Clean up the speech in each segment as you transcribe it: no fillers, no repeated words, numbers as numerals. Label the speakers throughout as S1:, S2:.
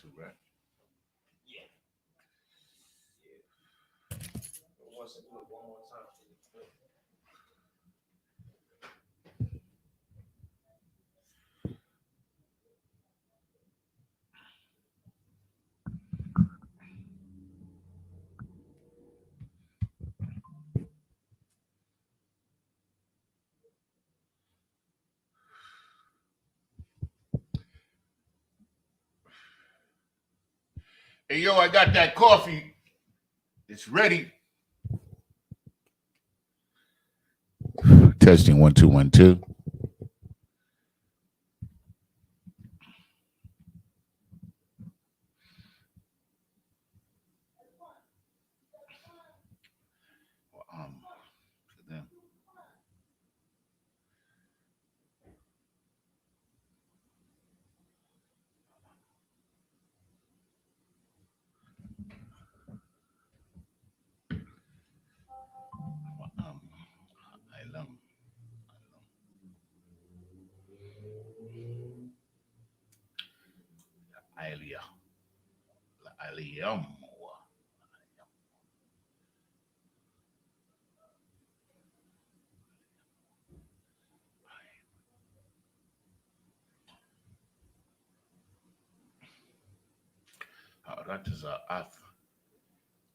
S1: too, right?
S2: Yeah. Once I do it one more time.
S1: Hey, yo, I got that coffee. It's ready. Testing 1 2 1 2. Them. I love. Alia. Alium. That is a af.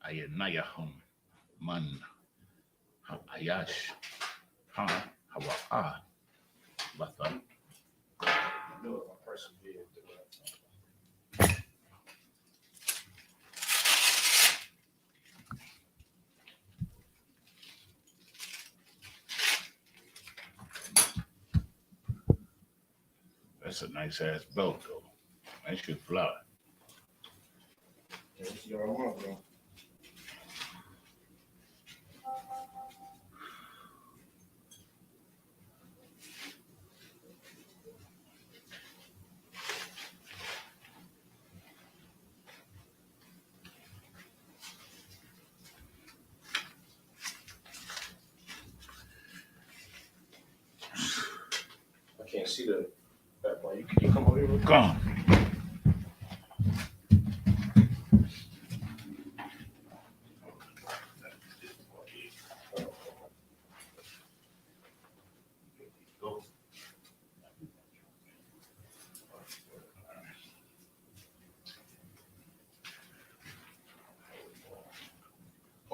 S1: Ayanayahum. Man. Ayash. Ha. Hawa. Bathan.
S2: I know if a person did do it.
S1: That's a nice ass belt, though. That should fly.
S2: It's your mom, bro. I can't see that one. You can come over here.
S1: Come.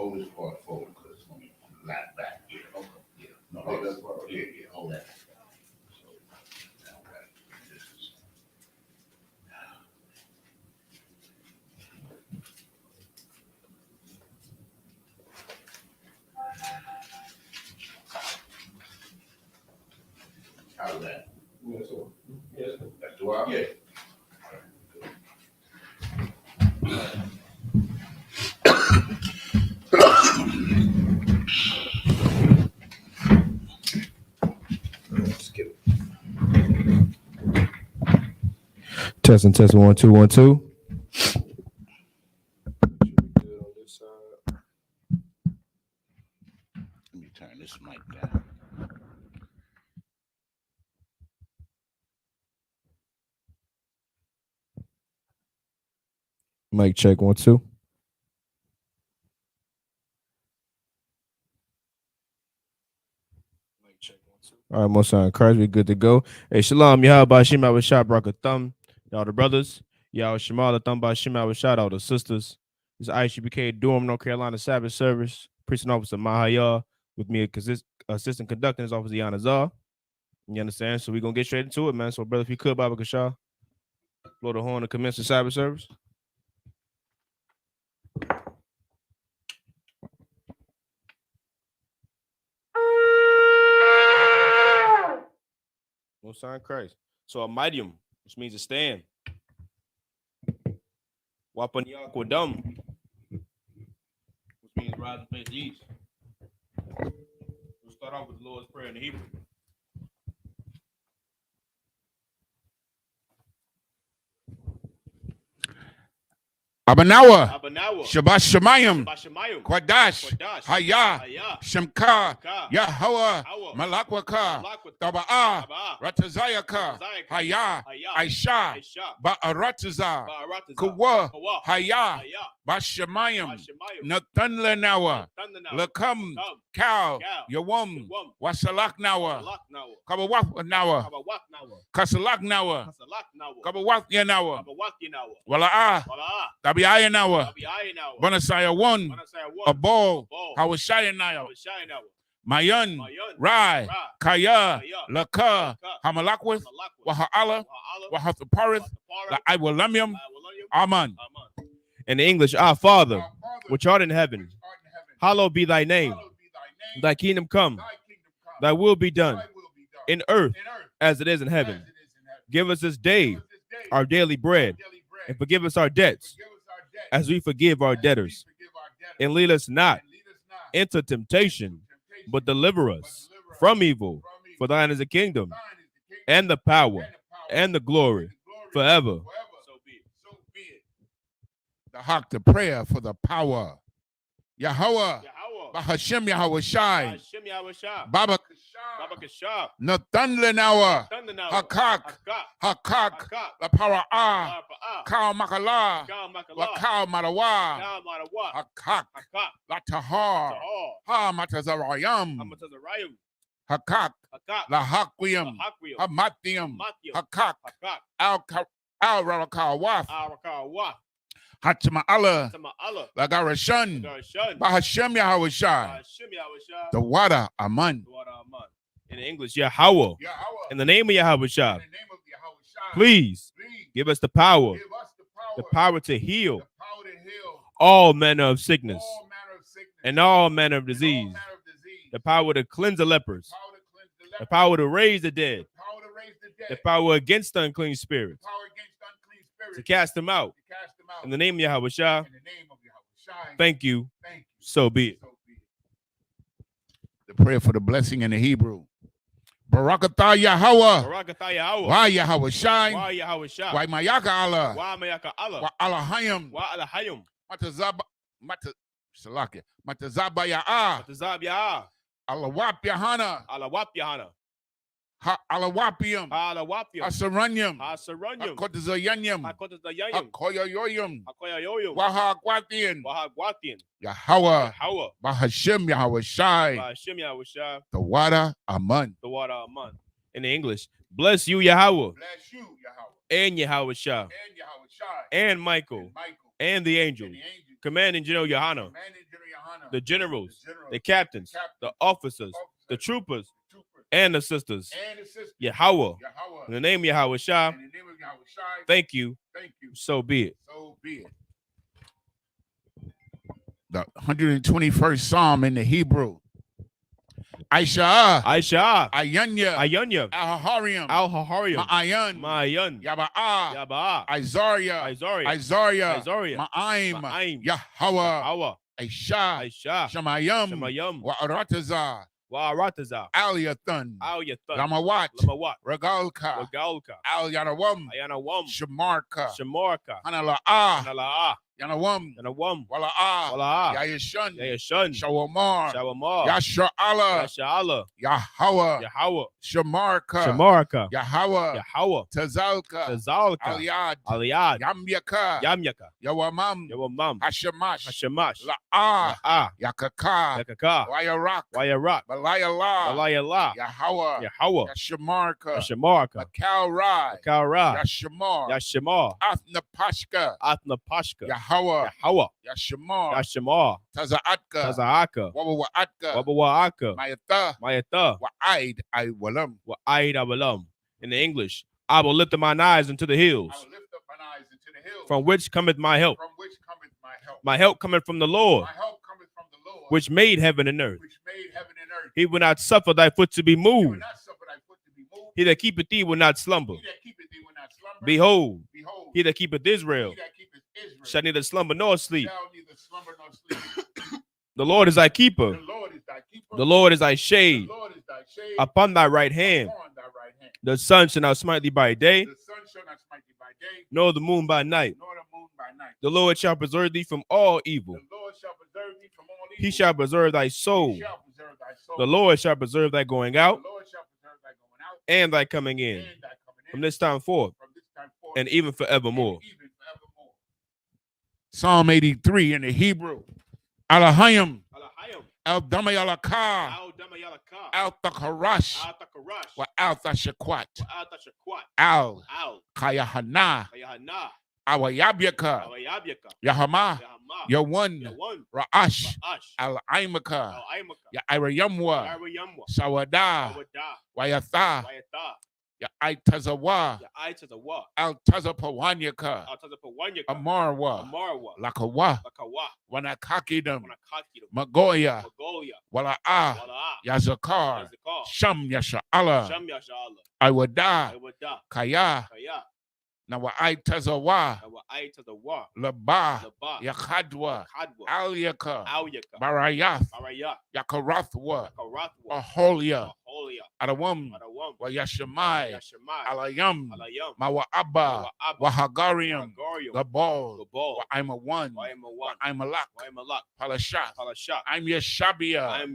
S1: Hold this part forward because it's going to lie back. Yeah, okay. Yeah. No, hold that part. Yeah, hold that. How's that?
S2: Yes,
S1: That's the way. Yeah.
S2: skip it.
S3: Testing 1 2 1 2.
S2: Should be good on this side.
S1: Let me turn this mic down.
S3: Mic check 1 2.
S2: Mic check 1 2.
S3: All right, most on Christ, we good to go. Hey, shalom, y'all by Shema with Shot Rock Thumb. Y'all the brothers. Y'all Shema the Thumb by Shema with Shout out the sisters. This is Isupk Durham, North Carolina Sabbath service. Preaching officer Mahaya with me, assistant conducting is officer Yanazar. You understand? So we're gonna get straight into it, man. So, brother, if you could, Baba Kasha, blow the horn to commence the Sabbath service. No sign Christ. So a medium, which means a stand. Wapanyakodum, which means rise and face east. We'll start off with the Lord's Prayer in the Hebrew.
S4: Abanawa,
S3: Abanawa,
S4: Shabbat Shemayim,
S3: Bashamayim,
S4: Quadash,
S3: Kodash,
S4: Haya,
S3: Haya,
S4: Shemka,
S3: Ka,
S4: Yahweh,
S3: Hawa,
S4: Malakwaka,
S3: Malakwata,
S4: Taba'a,
S3: Aba,
S4: Ratazayaka,
S3: Ratazayaka,
S4: Haya,
S3: Haya,
S4: Aisha,
S3: Aisha,
S4: Ba'arataza,
S3: Ba'arataza,
S4: Kawa,
S3: Kawa,
S4: Haya,
S3: Haya,
S4: Bashamayim,
S3: Bashamayim,
S4: Nathunlanawa,
S3: Thundanawa,
S4: Lakam,
S3: Kam,
S4: Cow,
S3: Cow,
S4: Yawum,
S3: Yawum,
S4: Wasalaknawa,
S3: Salaknawa,
S4: Kabawafnawa,
S3: Kabawaknawa,
S4: Kasalaknawa,
S3: Kasalaknawa,
S4: Kabawathanawa,
S3: Kabawakinawa,
S4: Wala'a,
S3: Wala'a,
S4: Tabiayanawa,
S3: Tabiayinawa,
S4: Bonasaya one,
S3: Manasaya
S4: a
S3: one,
S4: ball,
S3: Ball,
S4: Hawashayanawa,
S3: Abishayinawa,
S4: Mayan,
S3: Mayan,
S4: Rai,
S3: Ra,
S4: Kaya,
S3: Kaya,
S4: Laka,
S3: Laka,
S4: Hamalakwith,
S3: Malakwa,
S4: Waha'ala,
S3: Wa'ala,
S4: Wahathaparith,
S3: Watapara,
S4: La Iwalamyum, Aman.
S3: Aman. In the English, our Father, which art in heaven,
S4: Hallowed
S3: hallowed be thy name. Thy kingdom come, thy will be done in earth as it is in heaven. Give us this day our daily bread, and forgive us our debts as we forgive our debtors. And lead us not into temptation, but deliver us from evil. For thine is the kingdom, and the power, and the glory, forever. So be it.
S4: The hawk, the prayer for the power. Yahweh, Bahashem Yahweh Shai, Baba
S3: Kashab,
S4: Nathunlanawa, Hakak, Hakak, La Para Ah, Kau Makala, La Kau Marawa, Hakak, La Tahar, Ha Matazarayam, Hakak, La Hakwiyam, Hamathiam, Hakak, Al Rakawaf, Hatma'ala, Lagarashan, Bahashem Yahweh Shai, the water Aman.
S3: In English, Yahweh. In the name of Yahweh Shai, please give us the power to heal all manner of sickness and all manner of disease, the power to cleanse the lepers, the power to raise the dead, the power against the unclean spirits, to cast them out. In the name of Yahweh Shai, thank you. So be it.
S4: The prayer for the blessing in the Hebrew. Barakatah Yahweh.
S3: Barakatah Yahweh.
S4: Why Yahweh Shai?
S3: Why Yahweh Shai?
S4: Why Mayaka Allah?
S3: Why Mayaka Allah?
S4: Why Alahayim?
S3: Why Alahayim?
S4: Matazaba Ya'ah.
S3: Matazab Ya'ah.
S4: Alawap Yahana.
S3: Alawap Yahana.
S4: Alawapium.
S3: Alawapium.
S4: Asaranyam.
S3: Asaranyam.
S4: Akotazayanyam.
S3: Akotazayanyam.
S4: Akoyoyoyam.
S3: Akoyoyoyam.
S4: Wahagwatian.
S3: Wahagwatian.
S4: Yahweh.
S3: Yahweh.
S4: Bahashem Yahweh Shai.
S3: Bahashem Yahweh Shai.
S4: The water Aman.
S3: The water Aman. In the English, bless you, Yahweh.
S4: Bless you, Yahweh.
S3: And Yahweh Shai.
S4: And Yahweh Shai.
S3: And Michael. And the angel. Commanding General Yohana. The generals. The captains. The officers. The troopers. And the sisters. Yahweh. In the name of Yahweh Shai. Thank you. So be it.
S4: So be it. The 121st Psalm in the Hebrew. Aisha. Ayanya. Al-Hahariam. Ma'ayan. Yaba'a. Isaiah. Ma'aim. Yahweh. Aisha. Shemayim. Wa'arataza. Al-Yathun. Lamawat. Regalka. Al-Yanawam. Shamarka. Hanala'a. Yanawam. Wala'a. Yayashun. Shawamar. Yasha'ala. Yahweh. Shamarka. Yahweh. Tazalka. Aliyad. Yamyaka. Yawamam. Hashamash. La'a. Yakaka. Wayarak. Balayala. Yahweh. Yashamarka. Makalra. Yashamar. Athnapashka. Yahweh. Yashamar. Taza'aka. Wabawa'aka. Mayatha. Wa'aid.
S3: In the English, I will lift up mine eyes into the hills. From which cometh my help? My help cometh from the Lord, which made heaven and earth. He will not suffer thy foot to be moved. He that keepeth thee will not slumber. Behold, he that keepeth Israel shall neither slumber nor sleep. The Lord is thy keeper. The Lord is thy shade upon thy right hand. The sun shall not smite thee by day, nor the moon by night. The Lord shall preserve thee from all evil.
S4: The Lord shall preserve thee from all evil.
S3: He shall preserve thy soul.
S4: He shall preserve thy soul.
S3: The Lord shall preserve thy going out
S4: The Lord shall preserve thy going out
S3: and thy coming in
S4: and thy coming in
S3: from this time forth
S4: from this time forth
S3: and even forevermore.
S4: and even forevermore. Psalm 83 in the Hebrew. Alahayim, El Damayalaka, Al Takarash, Wa Al Tashakwat, Al Kayahana, Awayabyaka, Yahama, Yawan, Ra'ash, Al Aimaka, Ya Irayamwa, Sawada, Wayatha, Ya Aitazawa, Al Tazapawanyaka, Amarwa, Lakawa, Wanakakidam, Magoya, Wala'a, Yazakar, Sham Yasha'ala, Iwada, Kaya, Nawa'aitazawa, Laba, Yakadwa, Alyaka, Barayath, Yakarathwa, Aholia, Adawam, Wayashamai, Alayam, Mawa'aba, Wahagarium, Gabal, I'm a one, I'm a lock, Palashat, I'm Yeshabia,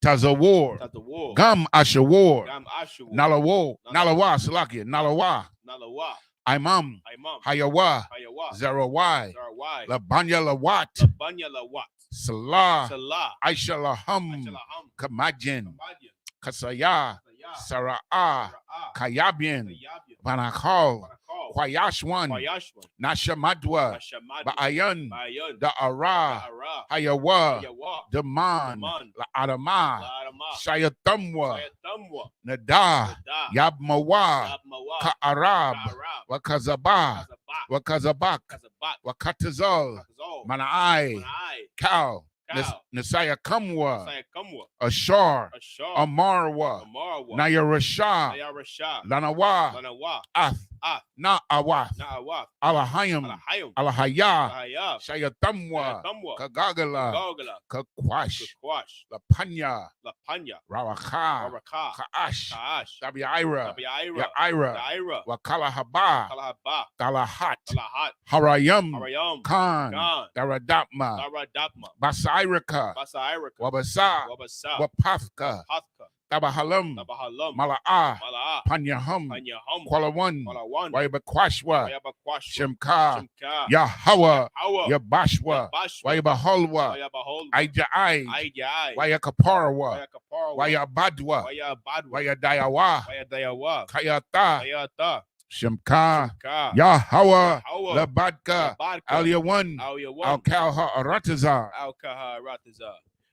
S4: Tazawar, Gam Ashawar, Nalawo, Nalawa, Salakia, Nalawa, Imam, Hayawa, Zerawai, Labanya Lawat, Salah, Aisha Laham, Kamajin, Kasaya, Sara'ah, Kayabian, Banakal, Kwayashwan, Nashamadwa, Ba'ayan, Da'ara, Hayawa, Daman, La'adama, Shayatamwa, Nada, Yabmawa, Ka'arab, Wakazaba, Wakazabak, Wakatazal, Mana'ai, Kal, Nasaya Kamwa, Ashar, Amarwa, Nayarasha, Lanawa, Ath, Na'awath, Alahayim, Alahaya, Shayatamwa, Kagagala, Kakwash, Lapanya, Rawaka, Kaash, Tabiaira, Yaira, Wakalahaba, Talahat, Harayam, Khan, Daradapma, Basairaka, Wabasa, Wapafka, Tabahalam, Mala'ah, Panyaham, Kwalawan, Wayabakwashwa, Shemka, Yahawa, Yabashwa, Wayabaholwa, Aijai, Wayakaparwa, Wayabadwa, Wayadayawa, Kayata, Shemka, Yahawa, Labadka, Aliyawan, Al-Kalha Aratazar.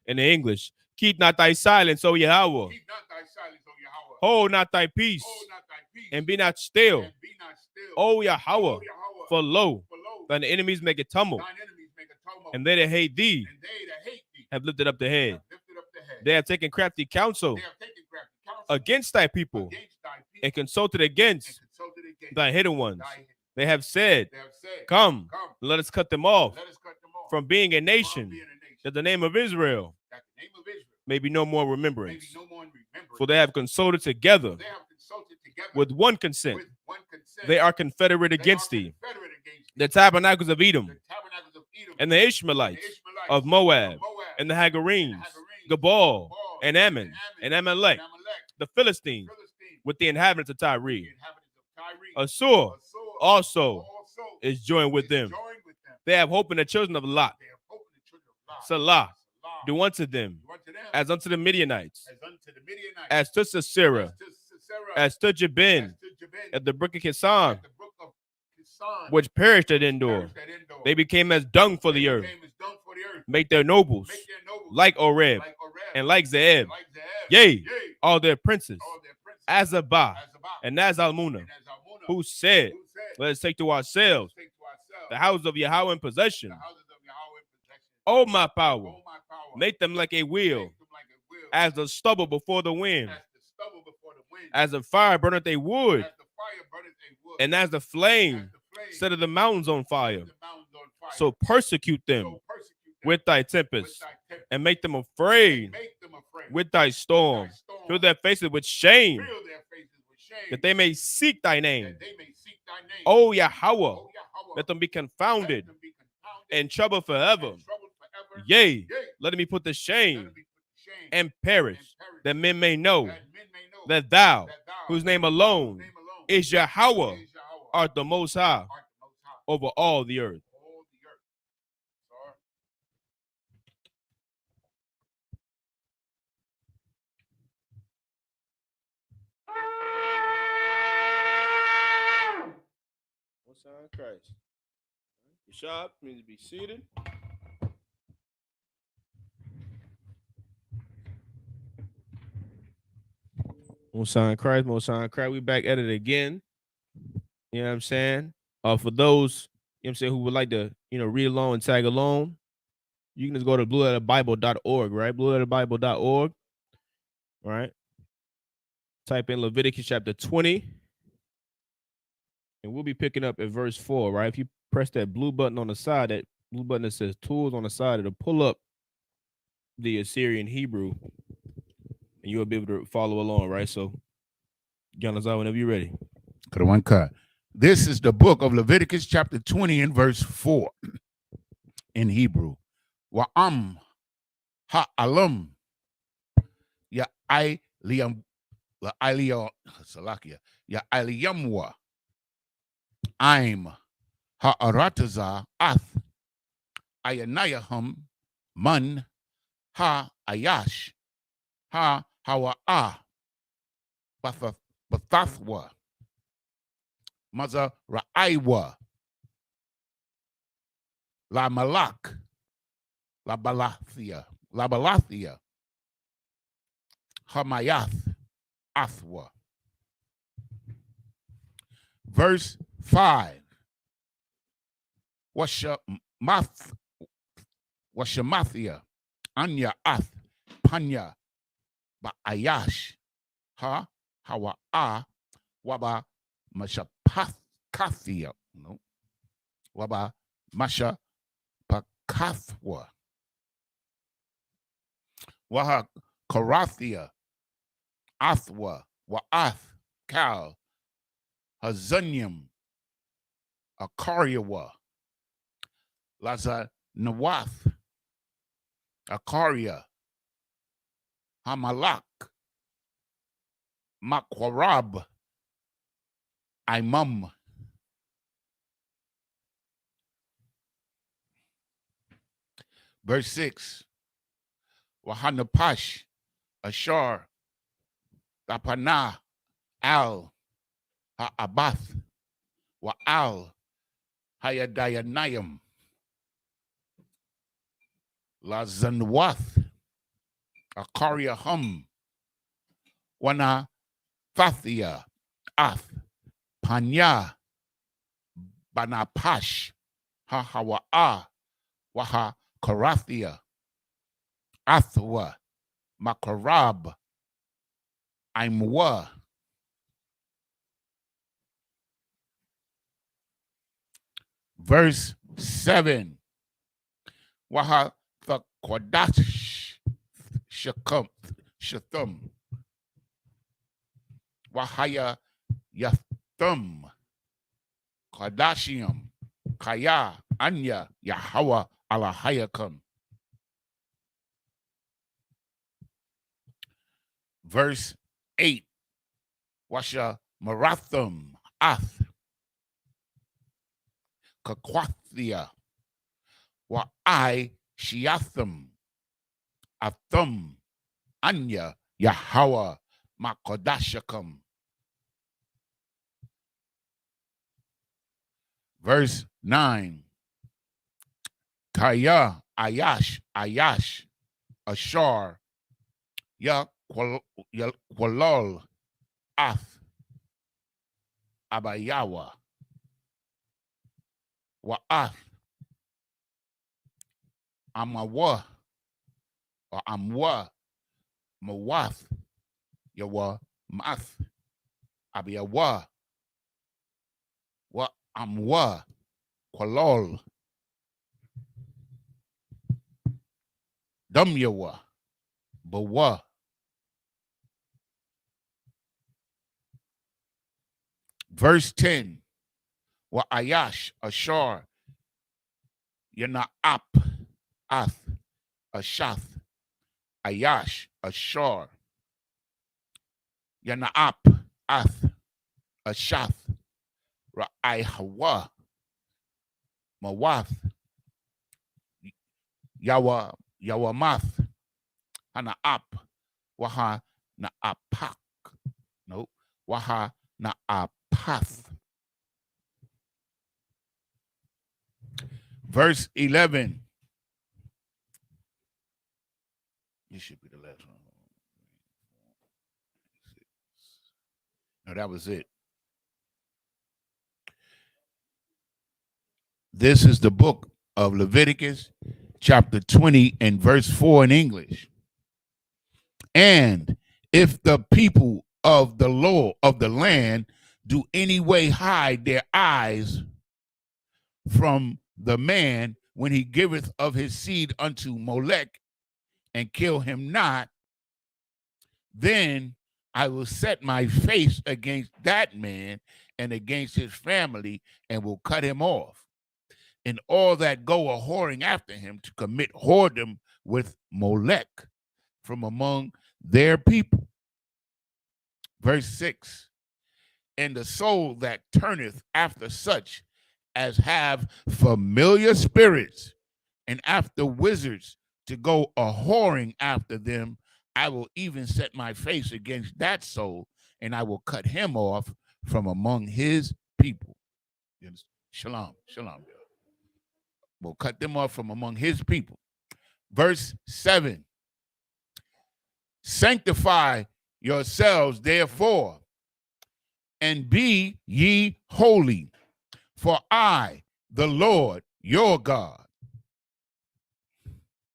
S3: In the English, keep not thy silence, O Yahweh. Hold not thy peace, and be not still, O Yahweh. For lo, thine enemies make a tumult, and they that hate thee have lifted up the head. They have taken crafty counsel against thy people, and consulted against thy hidden ones. They have said, come, let us cut them off from being a nation, that the name of Israel may be no more remembrance. For they have consulted together with one consent. They are confederate against thee. The tabernacles of Edom, and the Ishmaelites of Moab, and the Hagarenes, Gabal, and Ammon, and Amalek, the Philistines, with the inhabitants of Tyre. Assur also is joined with them. They have hope in the children of Lot. Salah, do unto them as unto the Midianites, as to Sisera, as to Jabin, at the brook of Kisan, which perished at Endor. They became as dung for the earth. Make their nobles like Oreb and like Zeeb. Yea, all their princes, Azabah and Nazalmunna, who said, let us take to ourselves the house of Yahweh in possession. O my power, make them like a wheel, as the stubble before the wind, as the fire burneth a wood, and as the flame setteth the mountains on fire. So persecute them with thy tempest, and make them afraid with thy storm. Fill their faces with shame, that they may seek thy name. O Yahweh, Let them be confounded
S4: Let them be confounded
S3: and troubled forever.
S4: and troubled forever.
S3: Yea,
S4: Yea,
S3: let them be put to
S4: let
S3: shame
S4: them be put to shame
S3: and perish,
S4: and perish,
S3: that men may know
S4: that men may know
S3: that thou,
S4: that thou,
S3: whose name
S4: whose
S3: alone
S4: name alone
S3: is Yahweh,
S4: is Yahweh,
S3: art the Most High
S4: art the Most High
S3: over all the earth.
S4: all the earth. Sorry.
S3: Most High Christ. You sharp means to be seated. Most High Christ, Most High Christ. We back at it again. You know what I'm saying? For those, you know what I'm saying, who would like to, read along and tag along, you can just go to blueletterbible.org, right? Blueletterbible.org, right? Type in Leviticus chapter 20, and we'll be picking up at verse 4, right? If you press that blue button on the side, that blue button that says tools on the side, it'll pull up the Assyrian Hebrew, and you'll be able to follow along, right? So, get us out whenever you're ready.
S4: Cut one cut. This is the book of Leviticus chapter 20 and verse 4 in Hebrew. Wa'am ha'alam ya'iliyam salakia ya'iliyamwa I'm ha'arataza ath ayanayahum man ha'ayash ha'hawa'a bathathwa Maza Ra'aiwa La Malak La Balathia Hamayath Athwa. Verse 5. Washamathia Anya Ath Panya Ba'ayash Ha Hawa'a Waba Mashapakathia, no, Waba Masha Pakathwa, Waha Karathia, Athwa, Wa'ath, Kal, Hazanyam, Akaryawa, Laza Nawath, Akaria, Hamalak, Makwarab, Imam. Verse 6. Wahanapash, Ashar, Tapana, Al, Ha'abath, Wa'al, Hayadayanayam, Lazanwath, Akaria Hum, Wana Fathia, Ath, Panya, Banapash, Hahawa'a, Waha Karathia, Athwa, Makarab, Imwa. Verse 7. Waha the Kodash Shathum, Wahaya Yathum, Kadashium, Kaya, Anya, Yahweh, Alahayakam. Verse 8. Washa Marathum, Ath, Kakwathia, Wa'ai Shiathum, Athum, Anya, Yahweh, Makodashakam. Verse 9. Kaya, Ayash, Ashar, Kwalol, Ath, Abayawa, Wa'ath, Amawa, or Amwa, Mawath, Yawa, Math, Abiyawa, Wa Amwa, Kwalol, Dumyawa, Bawa. Verse 10. wa ayash, ashar, yana ap, ath, ashath, ayash, ashar, yana ap, ath, ashath, ra'ayhawa, mawath, yawamath, hana ap, waha na apak, no, waha na apath. Verse 11. This should be the last one. No, that was it. This is the book of Leviticus, chapter 20 and verse 4 in English. And if the people of the law of the land do any way hide their eyes from the man when he giveth of his seed unto Molech, and kill him not, then I will set my face against that man and against his family, and will cut him off, and all that go a whoring after him to commit whoredom with Molech from among their people. Verse 6. And the soul that turneth after such as have familiar spirits, and after wizards to go a whoring after them, I will even set my face against that soul, and I will cut him off from among his people. Shalom, shalom. Will cut them off from among his people. Verse 7. Sanctify yourselves, therefore, and be ye holy, for I, the Lord, your God,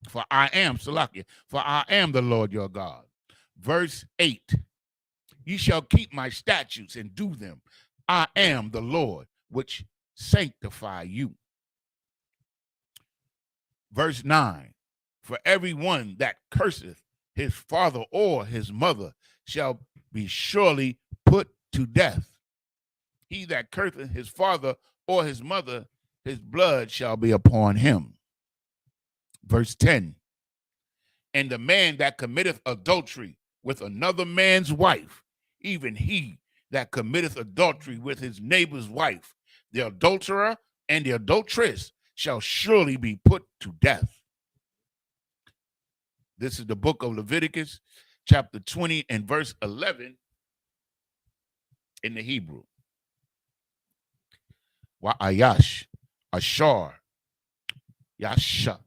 S4: for I am the Lord your God. Verse 8. Ye shall keep my statutes and do them. I am the Lord which sanctify you. Verse 9. For everyone that curseth his father or his mother shall be surely put to death. He that curseth his father or his mother, his blood shall be upon him. Verse 10. And the man that committeth adultery with another man's wife, even he that committeth adultery with his neighbor's wife, the adulterer and the adulteress shall surely be put to death. This is the book of Leviticus, chapter 20 and verse 11 in the Hebrew. Wa ayash, ashar, yasha,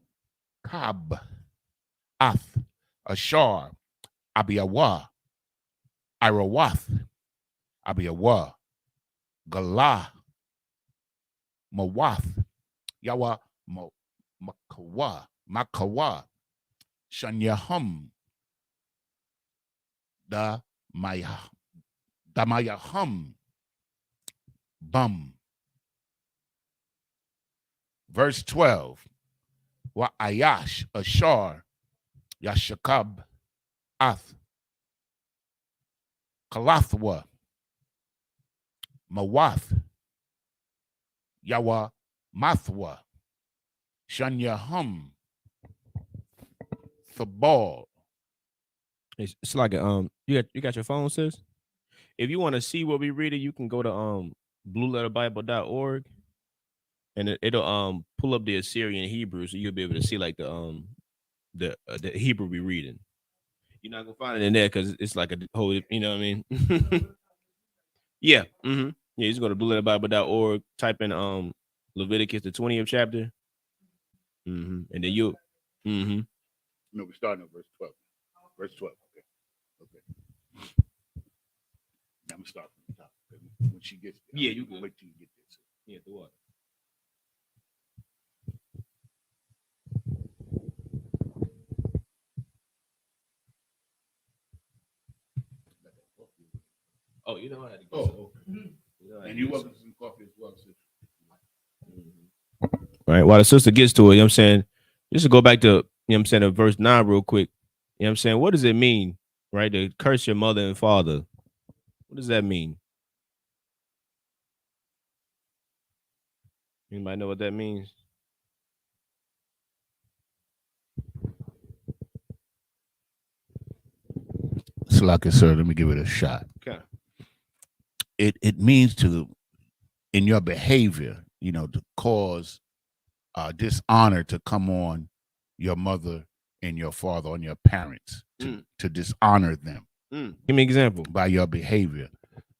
S4: kab, ath, ashar, abiyawa, irawath, abiyawa, galah, mawath, yawa, makawa, shanyahum, damayahum, bum. Verse 12. Wa ayash, ashar, yashakab, ath, kalathwa, mawath, yawa, mathwa, shanyahum, thabal.
S3: It's like a you got your phone, sis? If you want to see what we reading, you can go to blueletterbible.org, and it'll pull up the Assyrian Hebrew, so you'll be able to see like the Hebrew we reading. You're not gonna find it in there because it's like a whole, you know what I mean? Yeah. Mm-hmm. Yeah, you just go to blueletterbible.org, type in Leviticus the 20th chapter. Mm-hmm. And then you mm-hmm.
S4: No, we're starting at verse 12. Verse 12. Okay. I'm gonna start from the top. When she gets there.
S3: Yeah, you can
S4: wait till you get there.
S3: Yeah, the what? Oh, you know I had to go.
S4: Oh, and you welcome some coffee as well, sis.
S3: All right, while the sister gets to it, you know what I'm saying? Just to go back to, you know what I'm saying, to verse 9 real quick. You know what I'm saying? What does it mean, right, to curse your mother and father? What does that mean? Anybody know what that means?
S4: So like I said, let me give it a shot.
S3: Okay.
S4: It means to, in your behavior, to cause dishonor to come on your mother and your father, on your parents, to dishonor them.
S3: Give me an example.
S4: By your behavior.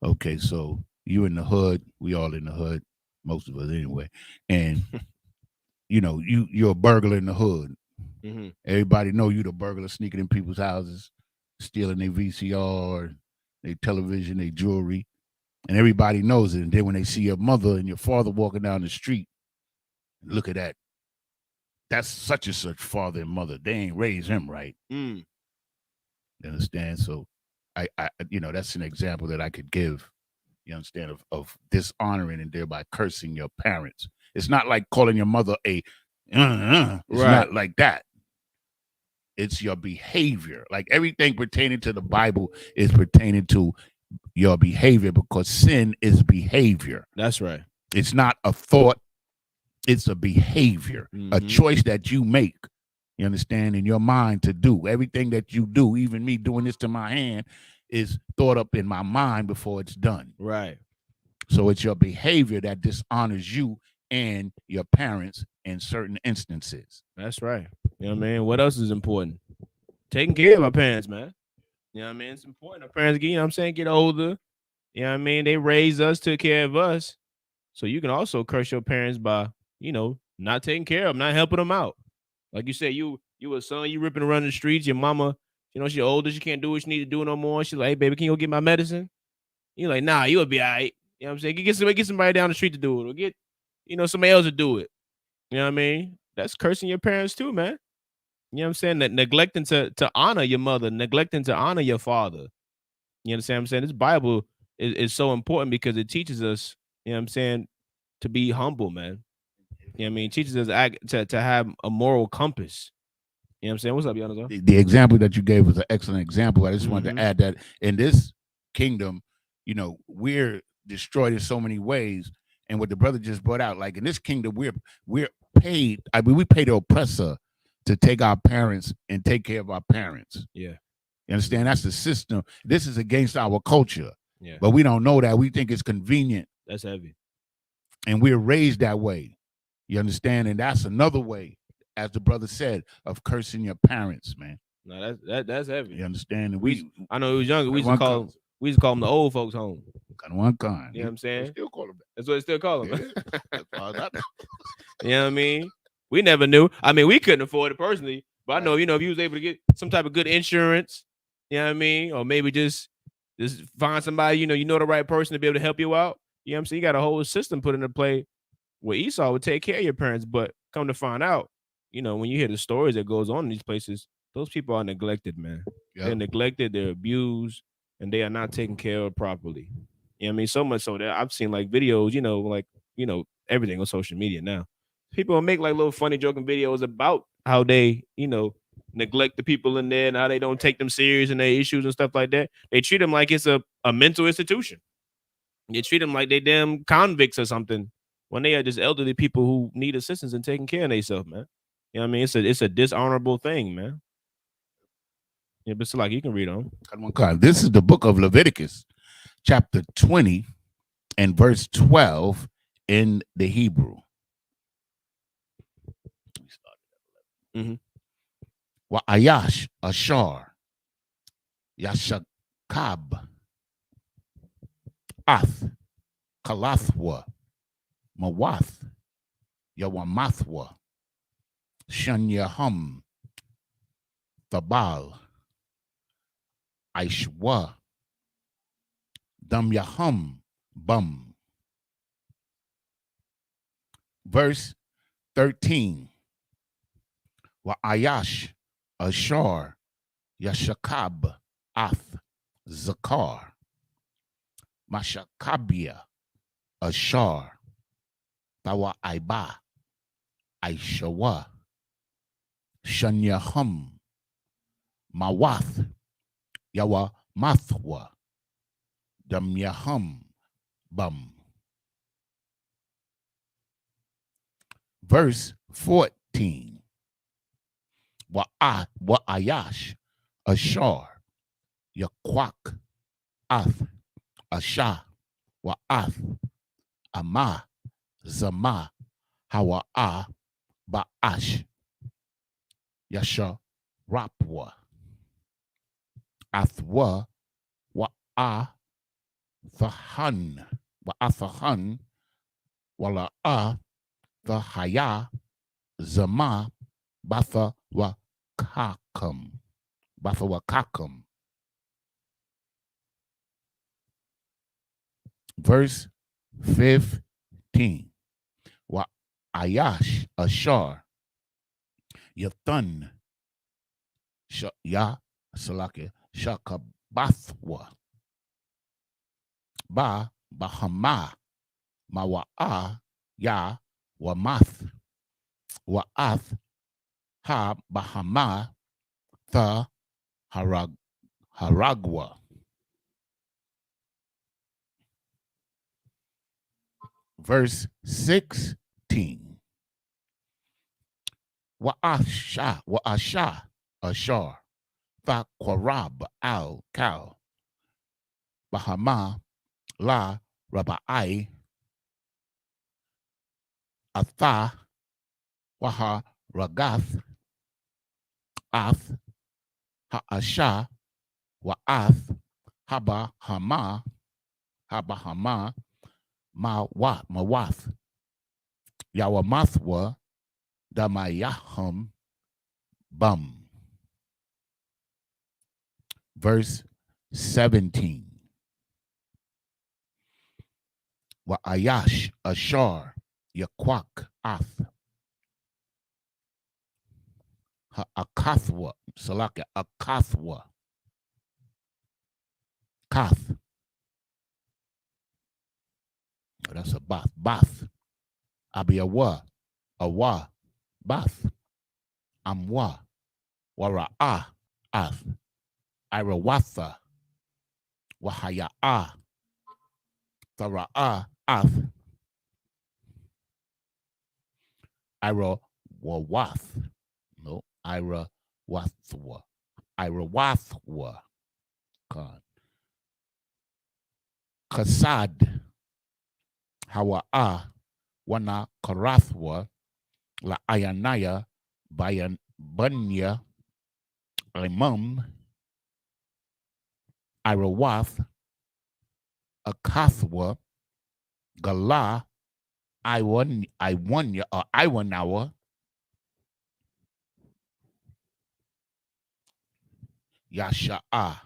S4: Okay, so you in the hood, we all in the hood, most of us anyway, and you're a burglar in the hood.
S3: Mm-hmm.
S4: Everybody know you the burglar sneaking in people's houses, stealing their VCR, their television, their jewelry, and everybody knows it. And then when they see your mother and your father walking down the street, look at that. That's such and such father and mother. They ain't raised him right. You understand? So I that's an example that I could give, you understand, of dishonoring and thereby cursing your parents. It's not like calling your mother a it's not like that. It's your behavior. Like everything pertaining to the Bible is pertaining to your behavior, because sin is behavior.
S3: That's right.
S4: It's not a thought, it's a behavior, a choice that you make. You understand? In your mind to do. Everything that you do, even me doing this to my hand, is thought up in my mind before it's done.
S3: Right.
S4: So it's your behavior that dishonors you and your parents in certain instances.
S3: That's right. You know what I mean? What else is important? Taking care of our parents, man. You know what I mean? It's important. Our parents get, get older. You know what I mean? They raised us, took care of us. So you can also curse your parents by, not taking care of them, not helping them out. Like you said, you a son, you ripping around the streets. Your mama, she older, she can't do what she need to do no more. She's like, hey, baby, can you go get my medicine? You're like, nah, you'll be all right. You know what I'm saying? Get somebody down the street to do it, or get, somebody else to do it. You know what I mean? That's cursing your parents too, man. You know what I'm saying? That neglecting to honor your mother, neglecting to honor your father. You understand what I'm saying? This Bible is so important because it teaches us, to be humble, man. You know what I mean? It teaches us to have a moral compass. You know what I'm saying? What's up, Yana?
S4: The example that you gave was an excellent example. I just wanted to add that in this kingdom, we're destroyed in so many ways. And what the brother just brought out, like in this kingdom, we're paid. I mean, we pay the oppressor to take our parents and take care of our parents.
S3: Yeah.
S4: You understand? That's the system. This is against our culture.
S3: Yeah.
S4: But we don't know that. We think it's convenient.
S3: That's heavy.
S4: And we're raised that way. You understand? And that's another way, as the brother said, of cursing your parents, man.
S3: No, that's heavy.
S4: You understand? And
S3: I know it was younger. We used to call them the old folks home.
S4: One kind.
S3: You know what I'm saying?
S4: Still call them that.
S3: That's what they still call them.
S4: Yeah.
S3: You know what I mean? We never knew. I mean, we couldn't afford it personally, but I know, if you was able to get some type of good insurance, you know what I mean? Or maybe just find somebody, the right person to be able to help you out. You know what I'm saying? You got a whole system put into play where Esau would take care of your parents, but come to find out, when you hear the stories that goes on in these places, those people are neglected, man. Yep. They're neglected, they're abused, and they are not taken care of properly. You know what I mean? So much so that I've seen like videos, everything on social media now. People make like little funny joking videos about how they, neglect the people in there and how they don't take them serious and their issues and stuff like that. They treat them like it's a mental institution. They treat them like they damn convicts or something when they are just elderly people who need assistance in taking care of themselves, man. You know what I mean? It's a dishonorable thing, man. Yeah, but it's like you can read on.
S4: This is the book of Leviticus, chapter 20 and verse 12 in the Hebrew. Wa'ayash ashar yashakab ath kalathwa mawath yawamathwa shanyahum thabal aishwa damyahum bum. Verse 13. Wa'ayash ashar yashakab ath zakar mashakabia ashar tawa aiba aishawa shanyahum mawath yawa mathwa damyahum bum. Verse 14. Wa'ayash, Ashar, Yaquak, Ath, Asha, Wa'ath, Ama, Zama, Hawa'a, Ba'ash, Yasha, Rapwa, Athwa, Wa'a, Thahan, Wa'athahan, Wala'a, Thahaya, Zama, Batha, Wakakam, Batha Wakakam. Verse 15. Wa Ayash, Ashar, Yathun, Ya, Salaki, Shakabathwa, Ba, Bahama, Mawa'a, Ya, Wamath, Wa'ath, Ha, Bahama, Tha, Haragwa. Verse 16. Wa'asha, Ashar, Tha Quarab, Al, Kal, Bahama, La, Rabai, Atha, Waha, Ragath, Ath, Ha'asha, Wa'ath, Haba, Hama, Mawath, Yawamathwa, Damayahum, Bum. Verse 17. Wa'ayash, Ashar, Yaquak, Ath, Akathwa, Salaka, Akathwa, Kath. That's a bath. Bath. Abiyawa, Awa, Bath, Amwa, Wara'a, Ath, Irawatha, Wahaya'a, Thara'a, Ath, Irawawath, no, Irawathwa, Irawathwa, God. Kasad, Hawa'a, Wana Karathwa, La Ayanaya, Bunya, Imam, Irawath, Akathwa, Gala, Iwanya, or Iwanawa, Yasha'a.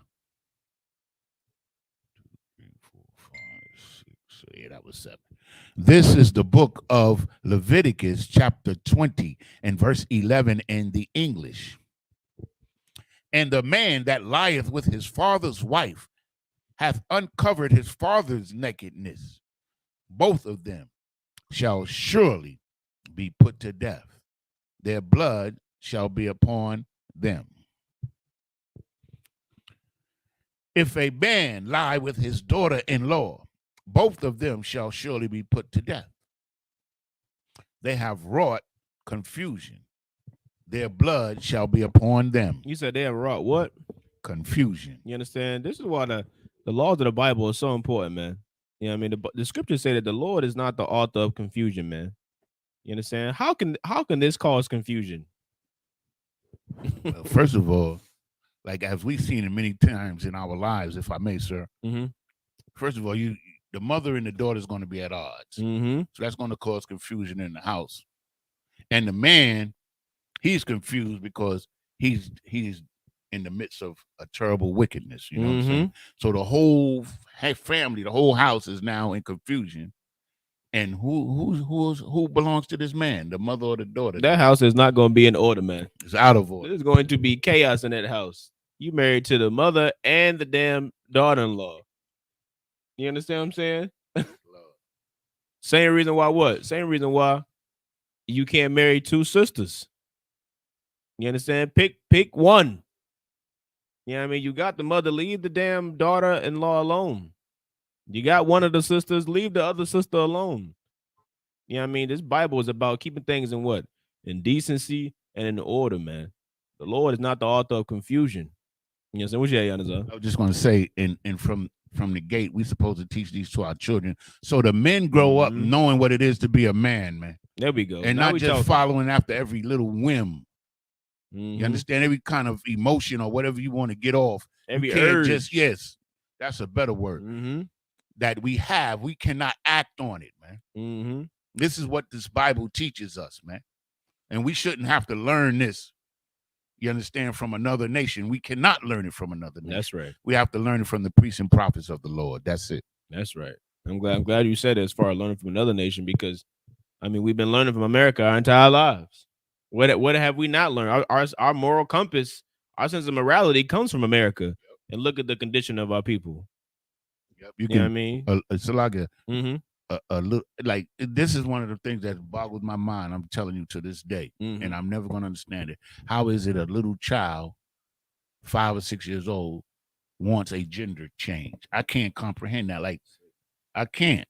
S4: 2, 3, 4, 5, 6. Yeah, that was 7. This is the book of Leviticus, chapter 20, and verse 11 in the English. And the man that lieth with his father's wife hath uncovered his father's nakedness. Both of them shall surely be put to death. Their blood shall be upon them. If a man lie with his daughter-in-law, both of them shall surely be put to death. They have wrought confusion. Their blood shall be upon them.
S3: You said they have wrought what?
S4: Confusion.
S3: You understand? This is why the laws of the Bible are so important, man. You know what I mean? The scriptures say that the Lord is not the author of confusion, man. You understand? How can this cause confusion?
S4: Well, first of all, like as we've seen it many times in our lives, if I may, sir.
S3: Mm-hmm.
S4: First of all, the mother and the daughter is going to be at odds.
S3: Mm-hmm.
S4: So that's going to cause confusion in the house. And the man, he's confused because he's in the midst of a terrible wickedness. You know what I'm saying? So the whole family, the whole house is now in confusion. And who belongs to this man, the mother or the daughter?
S3: That house is not going to be in order, man.
S4: It's out of order.
S3: There's going to be chaos in that house. You married to the mother and the damn daughter-in-law. You understand what I'm saying? Same reason why what? Same reason why you can't marry two sisters. You understand? Pick one. You know what I mean? You got the mother, leave the damn daughter-in-law alone. You got one of the sisters, leave the other sister alone. You know what I mean? This Bible is about keeping things in what? In decency and in order, man. The Lord is not the author of confusion. You know what I'm saying? What you have, Yanazar?
S4: I was just going to say, and from the gate, we supposed to teach these to our children, so the men grow up knowing what it is to be a man, man.
S3: There we go.
S4: And
S3: Now
S4: not
S3: we
S4: just
S3: talking.
S4: following after every little whim.
S3: Mhm.
S4: You understand? Every kind of emotion or whatever you want to get off.
S3: Every
S4: you can't
S3: urge.
S4: just, yes, that's a better word. That we have. We cannot act on it, man. This is what this Bible teaches us, man. And we shouldn't have to learn this, you understand, from another nation. We cannot learn it from another nation.
S3: That's right.
S4: We have to learn it from the priests and prophets of the Lord. That's it.
S3: That's right. I'm glad you said it as far as learning from another nation, because I mean, we've been learning from America our entire lives. What have we not learned? Our moral compass, our sense of morality comes from America. And look at the condition of our people.
S4: Yep.
S3: You know what I mean?
S4: It's like a little, like, this is one of the things that boggles my mind. I'm telling you to this day, and I'm never going to understand it. How is it a little child, 5 or 6 years old, wants a gender change? I can't comprehend that. Like, I can't.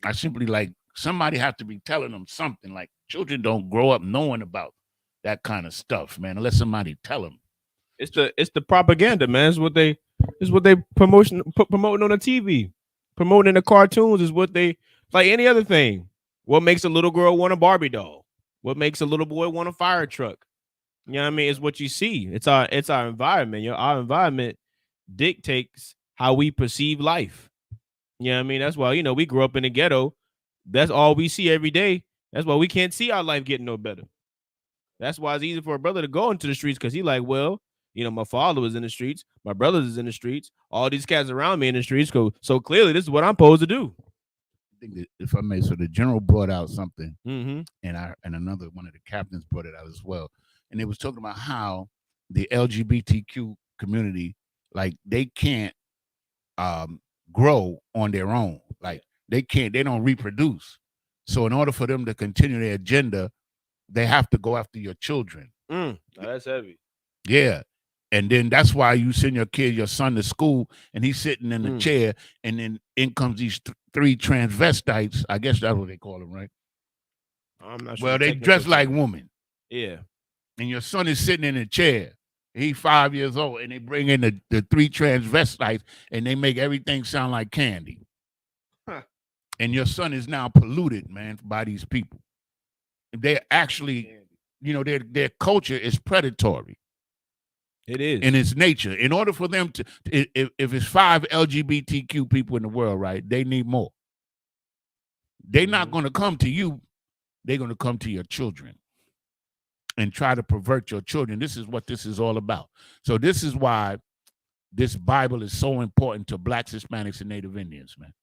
S4: I simply, like, somebody have to be telling them something. Like, children don't grow up knowing about that kind of stuff, man, unless somebody tell them.
S3: It's the propaganda, man. It's what they promoting on the TV, promoting in the cartoons is what they, like any other thing. What makes a little girl want a Barbie doll? What makes a little boy want a fire truck? You know what I mean? It's what you see. It's our environment. Our environment dictates how we perceive life. You know what I mean? That's why, you know, we grew up in the ghetto. That's all we see every day. That's why we can't see our life getting no better. That's why it's easy for a brother to go into the streets, because he like, well, you know, my father was in the streets, my brothers is in the streets, all these cats around me in the streets. So clearly this is what I'm supposed to do.
S4: I think that, if I may, so the general brought out something,
S3: Mm-hmm.
S4: and another one of the captains brought it out as well. And they was talking about how the LGBTQ community, like, they can't grow on their own. Like, they don't reproduce. So in order for them to continue their agenda, they have to go after your children.
S3: Oh, that's heavy.
S4: Yeah. And then that's why you send your son to school, and he's sitting in the chair, and then in comes these 3 transvestites. I guess that's what they call them, right?
S3: I'm not sure.
S4: Well, they dress like women.
S3: Yeah.
S4: And your son is sitting in a chair. He's 5 years old, and they bring in the 3 transvestites, and they make everything sound like candy.
S3: Huh.
S4: And your son is now polluted, man, by these people. They're actually, you know, their culture is predatory.
S3: It is.
S4: In its nature. In order for them to, if it's 5 LGBTQ people in the world, right, they need more. They're not going to come to you. They're going to come to your children and try to pervert your children. This is what this is all about. So this is why this Bible is so important to Blacks, Hispanics, and Native Indians, man.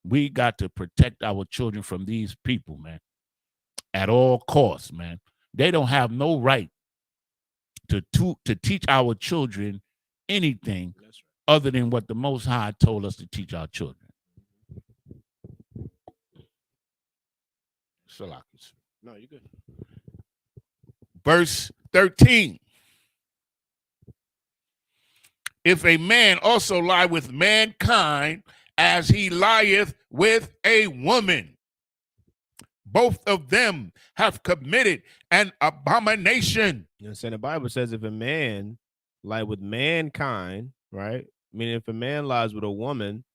S4: We got to protect our children from these people, man, at all costs, man. They don't have no right to teach our children anything other than what the Most High told us to teach our children.
S3: No, you're good.
S4: Verse 13. If a man also lie with mankind as he lieth with a woman, both of them have committed an abomination.
S3: You know what I'm saying? The Bible says if a man lie with mankind, right? Meaning if a man lies with a woman,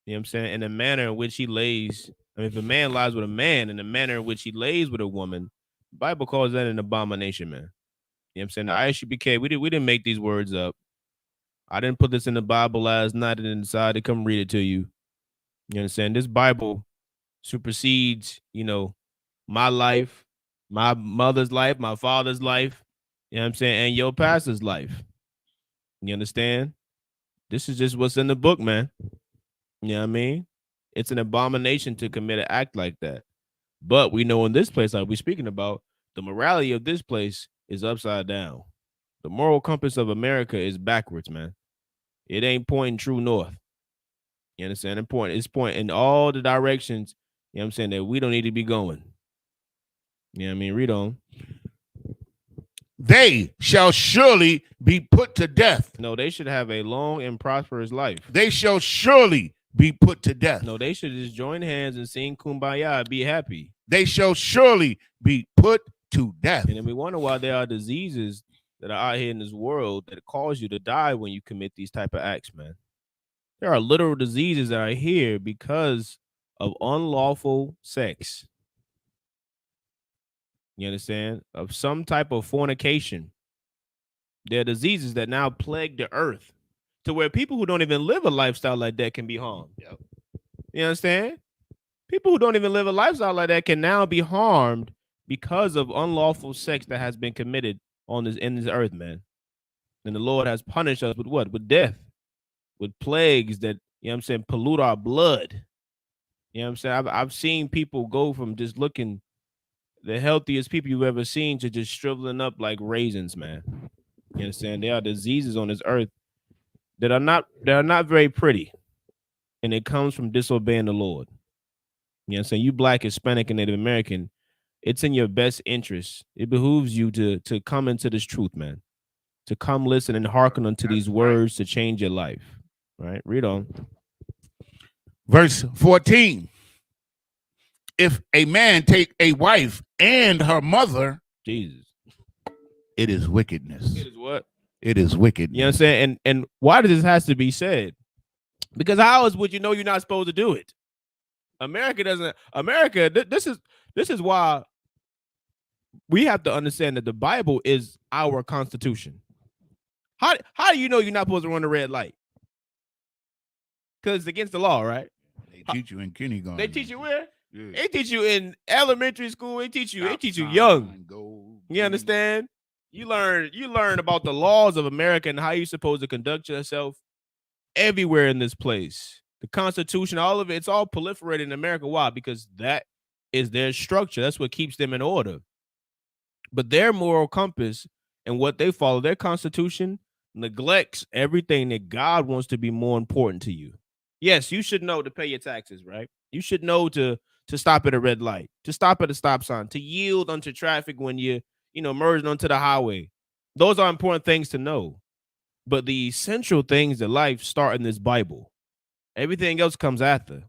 S3: you know what I'm saying, in the manner in which he lays, I mean, if a man lies with a man in the manner in which he lays with a woman, the Bible calls that an abomination, man. You know what I'm saying? The Isupk, we didn't make these words up. I didn't put this in the Bible last night and then decided to come read it to you. You know what I'm saying? This Bible supersedes, you know, my life, my mother's life, my father's life, you know what I'm saying, and your pastor's life. You understand? This is just what's in the book, man. You know what I mean? It's an abomination to commit an act like that. But we know in this place, like we're speaking about, the morality of this place is upside down. The moral compass of America is backwards, man. It ain't pointing true north. You understand? It's pointing in all the directions, you know what I'm saying, that we don't need to be going. You know what I mean? Read on.
S4: They shall surely be put to death.
S3: No, they should have a long and prosperous life.
S4: They shall surely be put to death.
S3: No, they should just join hands and sing Kumbaya and be happy.
S4: they shall surely be put to death.
S3: And then we wonder why there are diseases that are out here in this world that cause you to die when you commit these type of acts, man. There are literal diseases that are here because of unlawful sex. You understand? Of some type of fornication. There are diseases that now plague the earth to where people who don't even live a lifestyle like that can be harmed.
S4: Yep.
S3: You understand? People who don't even live a lifestyle like that can now be harmed because of unlawful sex that has been committed in this earth, man. And the Lord has punished us with what? With death, with plagues that, you know what I'm saying, pollute our blood. You know what I'm saying? I've seen people go from just looking the healthiest people you've ever seen to just shriveling up like raisins, man. You understand? There are diseases on this earth that are not very pretty, and it comes from disobeying the Lord. You know what I'm saying? You Black, Hispanic, and Native American, it's in your best interest. It behooves you to come into this truth, man. To come listen and hearken unto these words to change your life. Right? Read on.
S4: Verse 14. If a man take a wife and her mother,
S3: Jesus.
S4: it is wickedness.
S3: It is what?
S4: It is wickedness.
S3: You know what I'm saying? And why does this has to be said? Because how else would you know you're not supposed to do it? America doesn't. This is why we have to understand that the Bible is our constitution. How do you know you're not supposed to run a red light? Because it's against the law, right?
S4: They teach you in kindergarten.
S3: They teach you where?
S4: Yeah.
S3: They teach you in elementary school. They teach you young. You understand? You learn about the laws of America and how you're supposed to conduct yourself everywhere in this place. The Constitution, all of it, it's all proliferated in America. Why? Because that is their structure. That's what keeps them in order. But their moral compass and what they follow, their Constitution, neglects everything that God wants to be more important to you. Yes, you should know to pay your taxes, right? You should know to stop at a red light, to stop at a stop sign, to yield unto traffic when you're, merging onto the highway. Those are important things to know. But the essential things of life start in this Bible. Everything else comes after.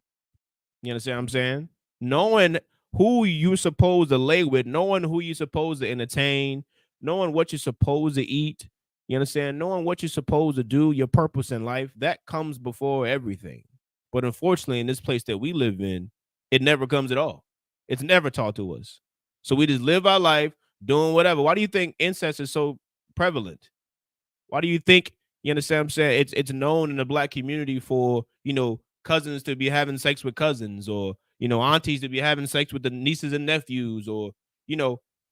S3: You understand what I'm saying? Knowing who you're supposed to lay with, knowing who you're supposed to entertain, knowing what you're supposed to eat, you understand? Knowing what you're supposed to do, your purpose in life, that comes before everything. But unfortunately, in this place that we live in, it never comes at all. It's never taught to us. So we just live our life doing whatever. Why do you think incest is so prevalent? Why do you think, you understand what I'm saying, it's known in the Black community for, cousins to be having sex with cousins, or, aunties to be having sex with the nieces and nephews, or,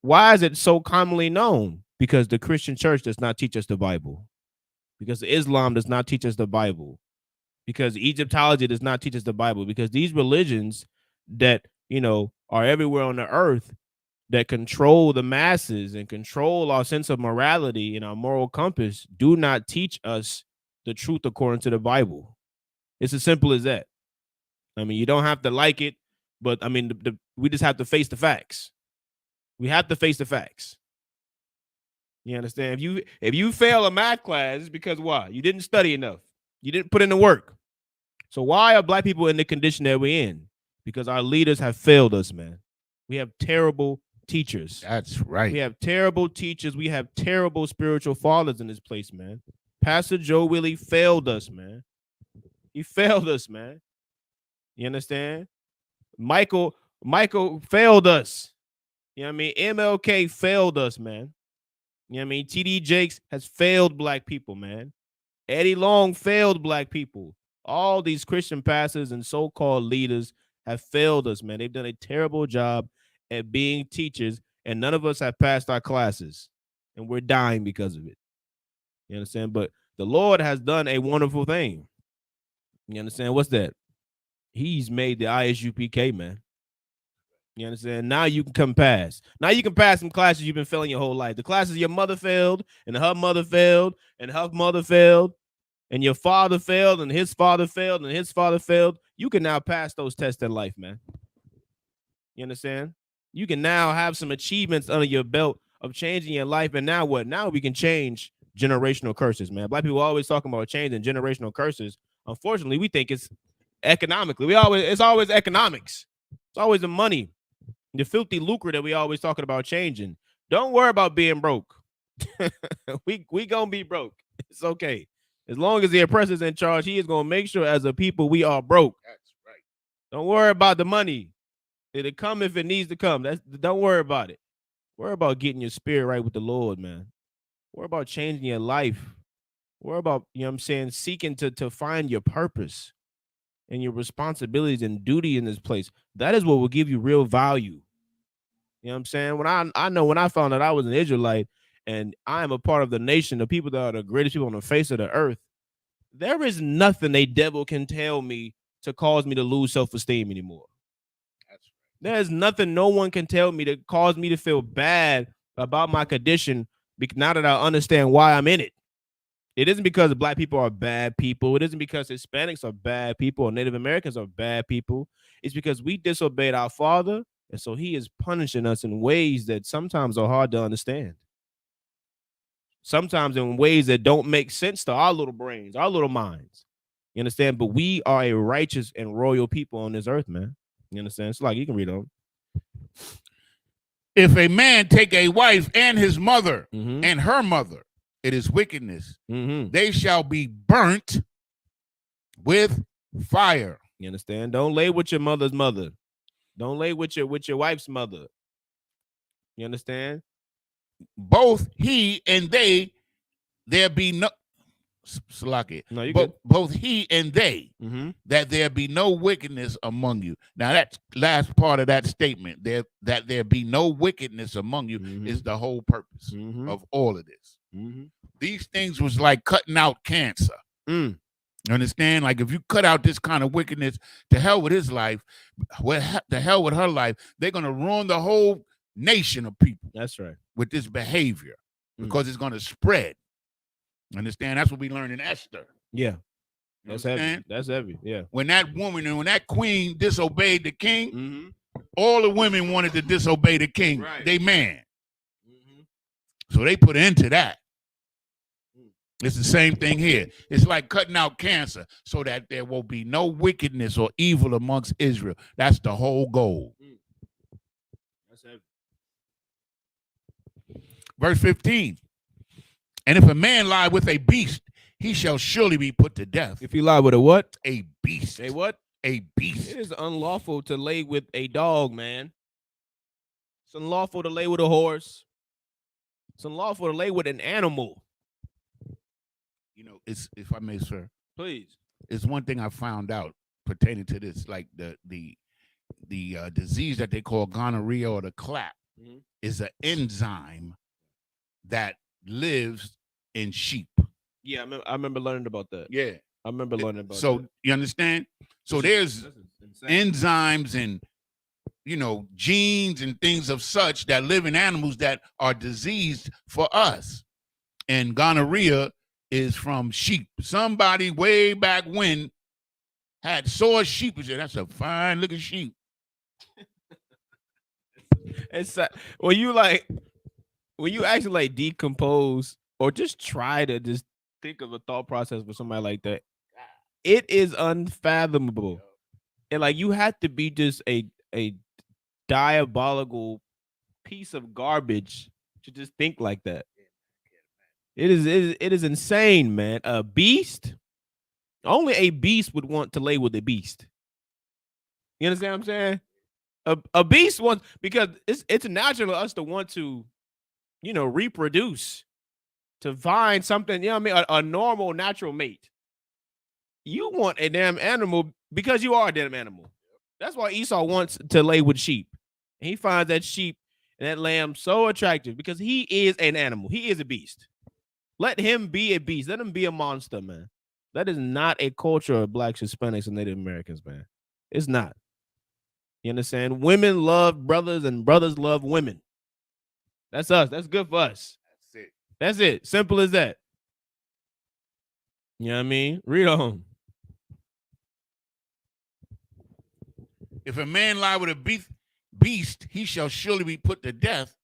S3: why is it so commonly known? Because the Christian church does not teach us the Bible. Because Islam does not teach us the Bible. Because Egyptology does not teach us the Bible. Because these religions that, are everywhere on the earth that control the masses and control our sense of morality and our moral compass do not teach us the truth according to the Bible. It's as simple as that. I mean, you don't have to like it, but I mean, we just have to face the facts. We have to face the facts. You understand? If you fail a math class, it's because why? You didn't study enough. You didn't put in the work. So why are Black people in the condition that we're in? Because our leaders have failed us, man. We have terrible teachers.
S4: That's right.
S3: We have terrible teachers. We have terrible spiritual fathers in this place, man. Pastor Joe Willie failed us, man. He failed us, man. You understand? Michael failed us. You know what I mean? MLK failed us, man. You know what I mean? TD Jakes has failed Black people, man. Eddie Long failed Black people. All these Christian pastors and so-called leaders have failed us, man. They've done a terrible job at being teachers, and none of us have passed our classes, and we're dying because of it. You understand? But the Lord has done a wonderful thing. You understand? What's that? He's made the ISUPK, man. You understand? Now you can come pass. Now you can pass some classes you've been failing your whole life. The classes your mother failed, and her mother failed, and her mother failed, and your father failed, and his father failed, and his father failed. You can now pass those tests in life, man. You understand? You can now have some achievements under your belt of changing your life. And now what? Now we can change generational curses, man. Black people always talking about changing generational curses. Unfortunately, we think it's economically. It's always economics. It's always the money. The filthy lucre that we always talking about changing. Don't worry about being broke. we gonna be broke. It's okay. As long as the oppressor's in charge, he is gonna make sure as a people we are broke.
S4: That's right.
S3: Don't worry about the money. It'll come if it needs to come. Don't worry about it. Worry about getting your spirit right with the Lord, man. Worry about changing your life. Worry about, you know what I'm saying, seeking to find your purpose and your responsibilities and duty in this place. That is what will give you real value. You know what I'm saying? When I know when I found out I was an Israelite and I am a part of the nation, the people that are the greatest people on the face of the earth, there is nothing a devil can tell me to cause me to lose self-esteem anymore. There's nothing no one can tell me to cause me to feel bad about my condition now that I understand why I'm in it. It isn't because black people are bad people. It isn't because Hispanics are bad people or Native Americans are bad people. It's because we disobeyed our Father, and so he is punishing us in ways that sometimes are hard to understand. Sometimes in ways that don't make sense to our little brains, our little minds. You understand? But we are a righteous and royal people on this earth, man. You understand? It's like you can read on.
S4: If a man take a wife and his mother
S3: Mm-hmm.
S4: and her mother, it is wickedness.
S3: Mm-hmm.
S4: They shall be burnt with fire.
S3: You understand? Don't lay with your mother's mother. Don't lay with your wife's mother. You understand?
S4: Both he and they, there be no Salaki.
S3: No, you good.
S4: Both he and they,
S3: Mm-hmm.
S4: that there be no wickedness among you. Now that last part of that statement, that there be no wickedness among you,
S3: Mhm.
S4: is the whole purpose
S3: Mm-hmm.
S4: of all of this.
S3: Mm-hmm.
S4: These things was like cutting out cancer.
S3: Mm.
S4: You understand? Like if you cut out this kind of wickedness, to hell with his life, to hell with her life, they're gonna ruin the whole nation of people
S3: That's right.
S4: with this behavior
S3: Mm.
S4: because it's gonna spread. Understand? That's what we learned in Esther.
S3: Yeah.
S4: You
S3: That's heavy.
S4: understand?
S3: That's heavy. Yeah.
S4: When that woman and when that queen disobeyed the king,
S3: Mm-hmm.
S4: all the women wanted to disobey the king.
S3: Right.
S4: They man.
S3: Mm-hmm.
S4: So they put an end to that.
S3: Mm.
S4: It's the same thing here. It's like cutting out cancer so that there will be no wickedness or evil amongst Israel. That's the whole goal.
S3: That's heavy.
S4: Verse 15. And if a man lie with a beast, he shall surely be put to death.
S3: If you lie with a what?
S4: A beast.
S3: A what?
S4: A beast.
S3: It is unlawful to lay with a dog, man. It's unlawful to lay with a horse. It's unlawful to lay with an animal.
S4: You know, it's, if I may, sir,
S3: Please.
S4: it's one thing I found out pertaining to this, like the disease that they call gonorrhea or the clap
S3: Mhm.
S4: is an enzyme that lives in sheep.
S3: Yeah, I remember learning about that.
S4: Yeah.
S3: I remember learning about
S4: So
S3: that.
S4: you understand? So there's enzymes and, you know, genes and things of such that live in animals that are diseased for us. And gonorrhea is from sheep. Somebody way back when had saw sheep and said, that's a fine looking sheep.
S3: It's when you actually like decompose or just try to just think of a thought process for somebody like that, it is unfathomable. And like you have to be just a diabolical piece of garbage to just think like that. It is insane, man. A beast, only a beast would want to lay with a beast. You understand what I'm saying? A beast wants, because it's natural to us to want to, you know, reproduce, to find something, you know what I mean, a normal natural mate. You want a damn animal because you are a damn animal. That's why Esau wants to lay with sheep. And he finds that sheep and that lamb so attractive because he is an animal. He is a beast. Let him be a beast. Let him be a monster, man. That is not a culture of blacks, Hispanics, and Native Americans, man. It's not. You understand? Women love brothers and brothers love women. That's us. That's good for us.
S4: That's it.
S3: That's it. Simple as that. You know what I mean? Read on.
S4: If a man lie with a beast, he shall surely be put to death,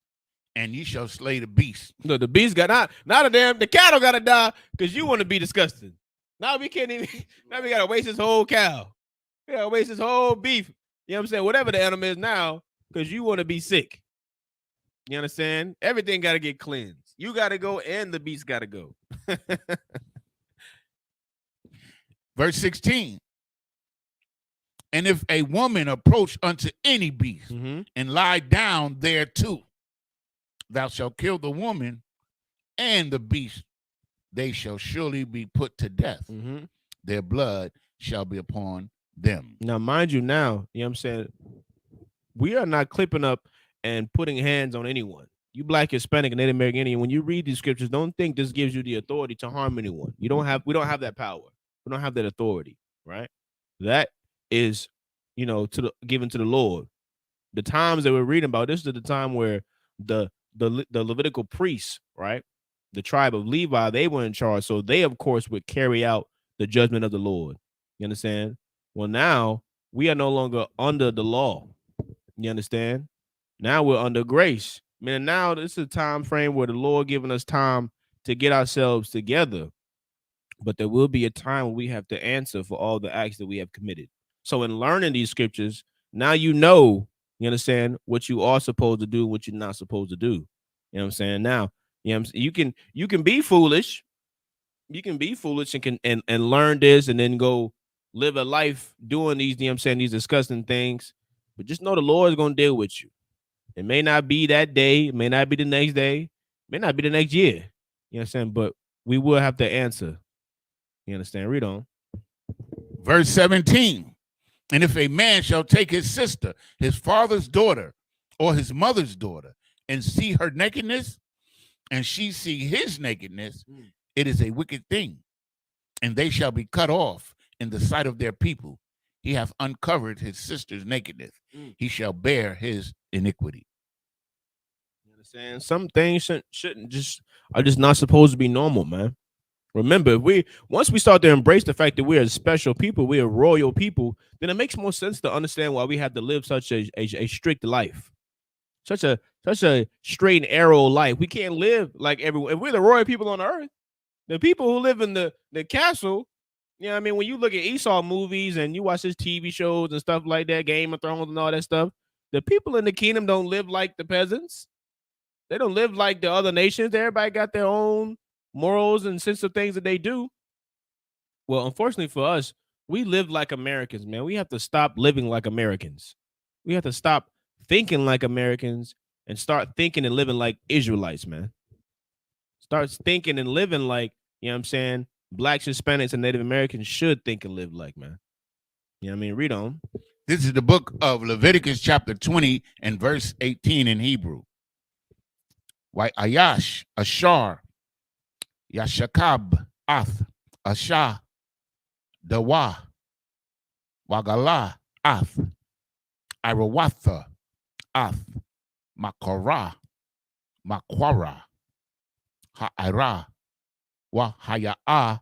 S4: and ye shall slay the beast.
S3: Look, the beast got not the cattle gotta die because you want to be disgusting. Now we can't even. Now we gotta waste his whole cow. We gotta waste his whole beef. You know what I'm saying? Whatever the animal is now, because you want to be sick. You understand? Everything got to get cleansed. You got to go and the beast got to go.
S4: Verse 16. And if a woman approach unto any beast
S3: Mm-hmm.
S4: and lie down thereto, thou shalt kill the woman and the beast. They shall surely be put to death.
S3: Mm-hmm.
S4: Their blood shall be upon them.
S3: Now, mind you, now, you know what I'm saying? We are not clipping up and putting hands on anyone. You Black, Hispanic, and Native American Indian, when you read these scriptures, don't think this gives you the authority to harm anyone. We don't have that power. We don't have that authority, right? That is, given to the Lord. The times that we're reading about, this is the time where the Levitical priests, right? The tribe of Levi, they were in charge. So they, of course, would carry out the judgment of the Lord. You understand? Well, now we are no longer under the law. You understand? Now we're under grace. Man, now this is a time frame where the Lord giving us time to get ourselves together. But there will be a time when we have to answer for all the acts that we have committed. So in learning these scriptures, now you understand, what you are supposed to do, what you're not supposed to do. You know what I'm saying? Now, you can be foolish. You can be foolish and learn this and then go live a life doing these, these disgusting things. But just know the Lord is going to deal with you. It may not be that day, it may not be the next day, it may not be the next year. You understand? But we will have to answer. You understand? Read on.
S4: Verse 17. And if a man shall take his sister, his father's daughter, or his mother's daughter, and see her nakedness, and she see his nakedness, it is a wicked thing. And they shall be cut off in the sight of their people. He hath uncovered his sister's nakedness. He shall bear his iniquity.
S3: You understand? Some things are just not supposed to be normal, man. Remember, once we start to embrace the fact that we are special people, we are royal people, then it makes more sense to understand why we have to live such a strict life, such a straight and arrow life. We can't live like everyone. If we're the royal people on earth, the people who live in the castle, you know what I mean? When you look at Esau movies and you watch his TV shows and stuff like that, Game of Thrones and all that stuff, the people in the kingdom don't live like the peasants. They don't live like the other nations. Everybody got their own morals and sense of things that they do. Well, unfortunately for us, we live like Americans, man. We have to stop living like Americans. We have to stop thinking like Americans and start thinking and living like Israelites, man. Start thinking and living like, you know what I'm saying, Blacks, Hispanics, and Native Americans should think and live like, man. You know what I mean? Read on.
S4: This is the book of Leviticus chapter 20 and verse 18 in Hebrew. Why Ayash, Ashar, Yashakab, Ath, Asha, Dawa, Wagala, Ath, Irawatha, Ath, Makara, Makwara, Ha'ira, Wahaya'a,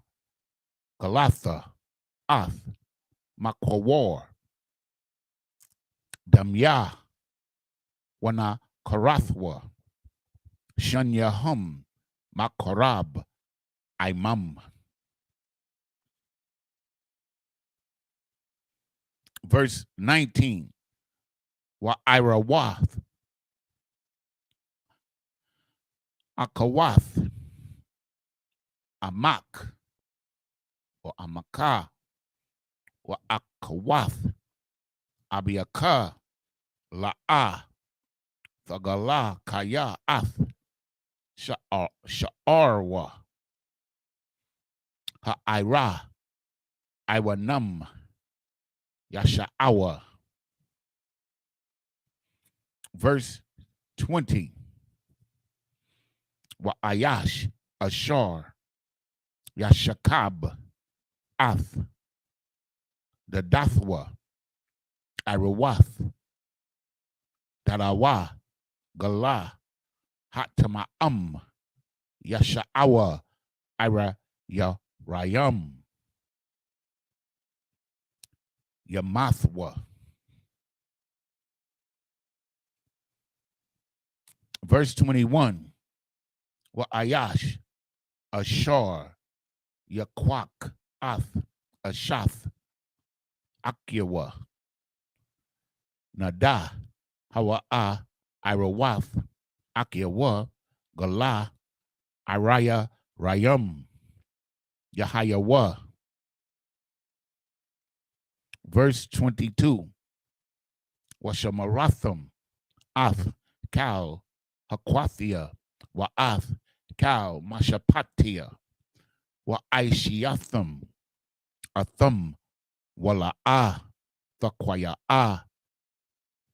S4: Galatha, Ath, Makwar, Damya, Wana Karathwa, Shanyahum, Makorab, Imam. Verse 19. Wa Irawath, Akawath, Amak, or Amaka, wa Akawath, Abiaka, La'a, Thagala, Kaya, Ath, Sha'arwa, Ha'ira, Iwanam, Yasha'awa. Verse 20. Wa Ayash, Ashar, Yashakab, Ath, Dadathwa, Irawath, Darawa, Gala, Hatama'am, Yasha'awa, Ira, Yarayam, Yamathwa. Verse 21. Wa Ayash, Ashar, Yakwak, Ath, Ashath, Akyawa, Nada, Hawa'a, Irawath, Akiawa, Gala, Araya, Rayum, Yahayawa. Verse 22. Washamaratham, Ath, Kal, Hakwathia, Wa'ath, Kal, Mashapatia, Wa'aishiatham, Atham, Wala'a, Thakwaya,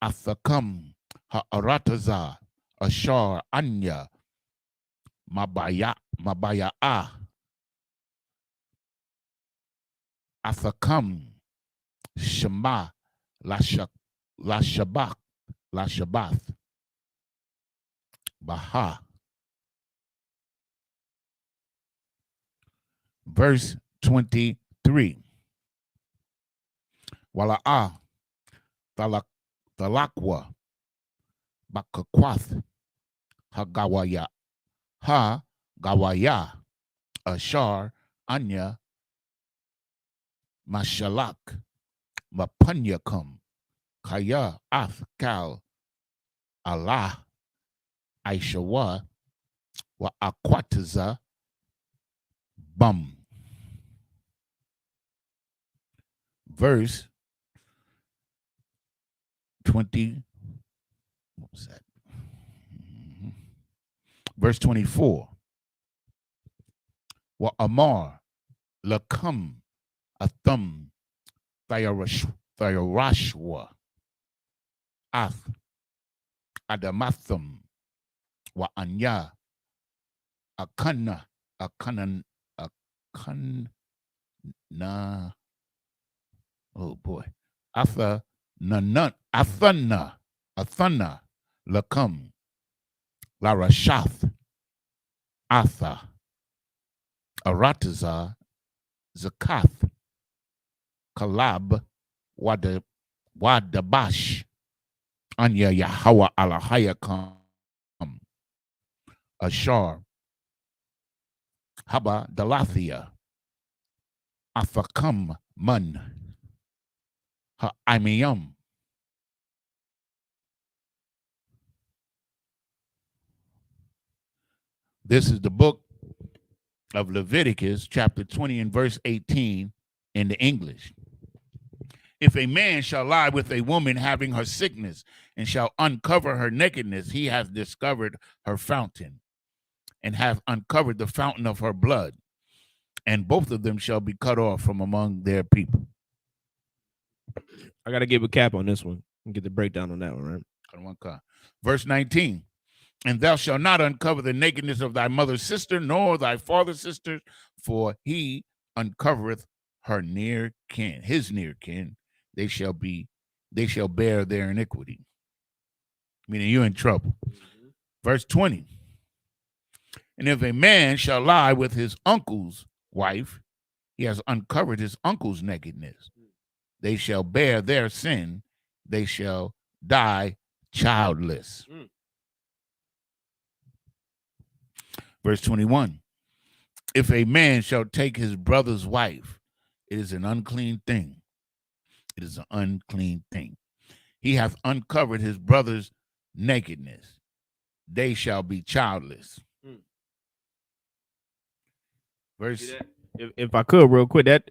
S4: Athakam, Ha'arataza, Ashar, Anya, Mabaya'a, Athakam, Shema, Lashabath, Baha. Verse 23. Wala'a, Thalakwa, Bakakwath, Hagawaya, Ashar, Anya, Mashalak, Mapunyakum, Kaya, Kal, Allah, Aishawa, Wa Akwataza, Bum. Verse 20. What was that? Verse 24. Wa Amar, Lakam, Atham, Thayarashwa, Ath, Adamatham, Wa Anya, Akana, oh boy, Athana, Lakam, Larashath, Atha, Arataza, Zakath, Kalab, Wadabash, Anya Yahawa Alahayakam, Ashar, Haba Dalathia, Athakam Mun, Ha'imiyam. This is the book of Leviticus, chapter 20 and verse 18 in the English. If a man shall lie with a woman having her sickness and shall uncover her nakedness, he hath discovered her fountain and hath uncovered the fountain of her blood, and both of them shall be cut off from among their people.
S3: I got to give a cap on this one and get the breakdown on that one, right?
S4: Verse 19. And thou shalt not uncover the nakedness of thy mother's sister, nor thy father's sister, for he uncovereth her near kin, his near kin. They shall bear their iniquity. Meaning you're in trouble. Mm-hmm. Verse 20. And if a man shall lie with his uncle's wife, he has uncovered his uncle's nakedness. They shall bear their sin. They shall die childless. Mm. Verse 21, if a man shall take his brother's wife, it is an unclean thing. It is an unclean thing. He hath uncovered his brother's nakedness. They shall be childless. Hmm.
S3: Verse. If I could, real quick, reading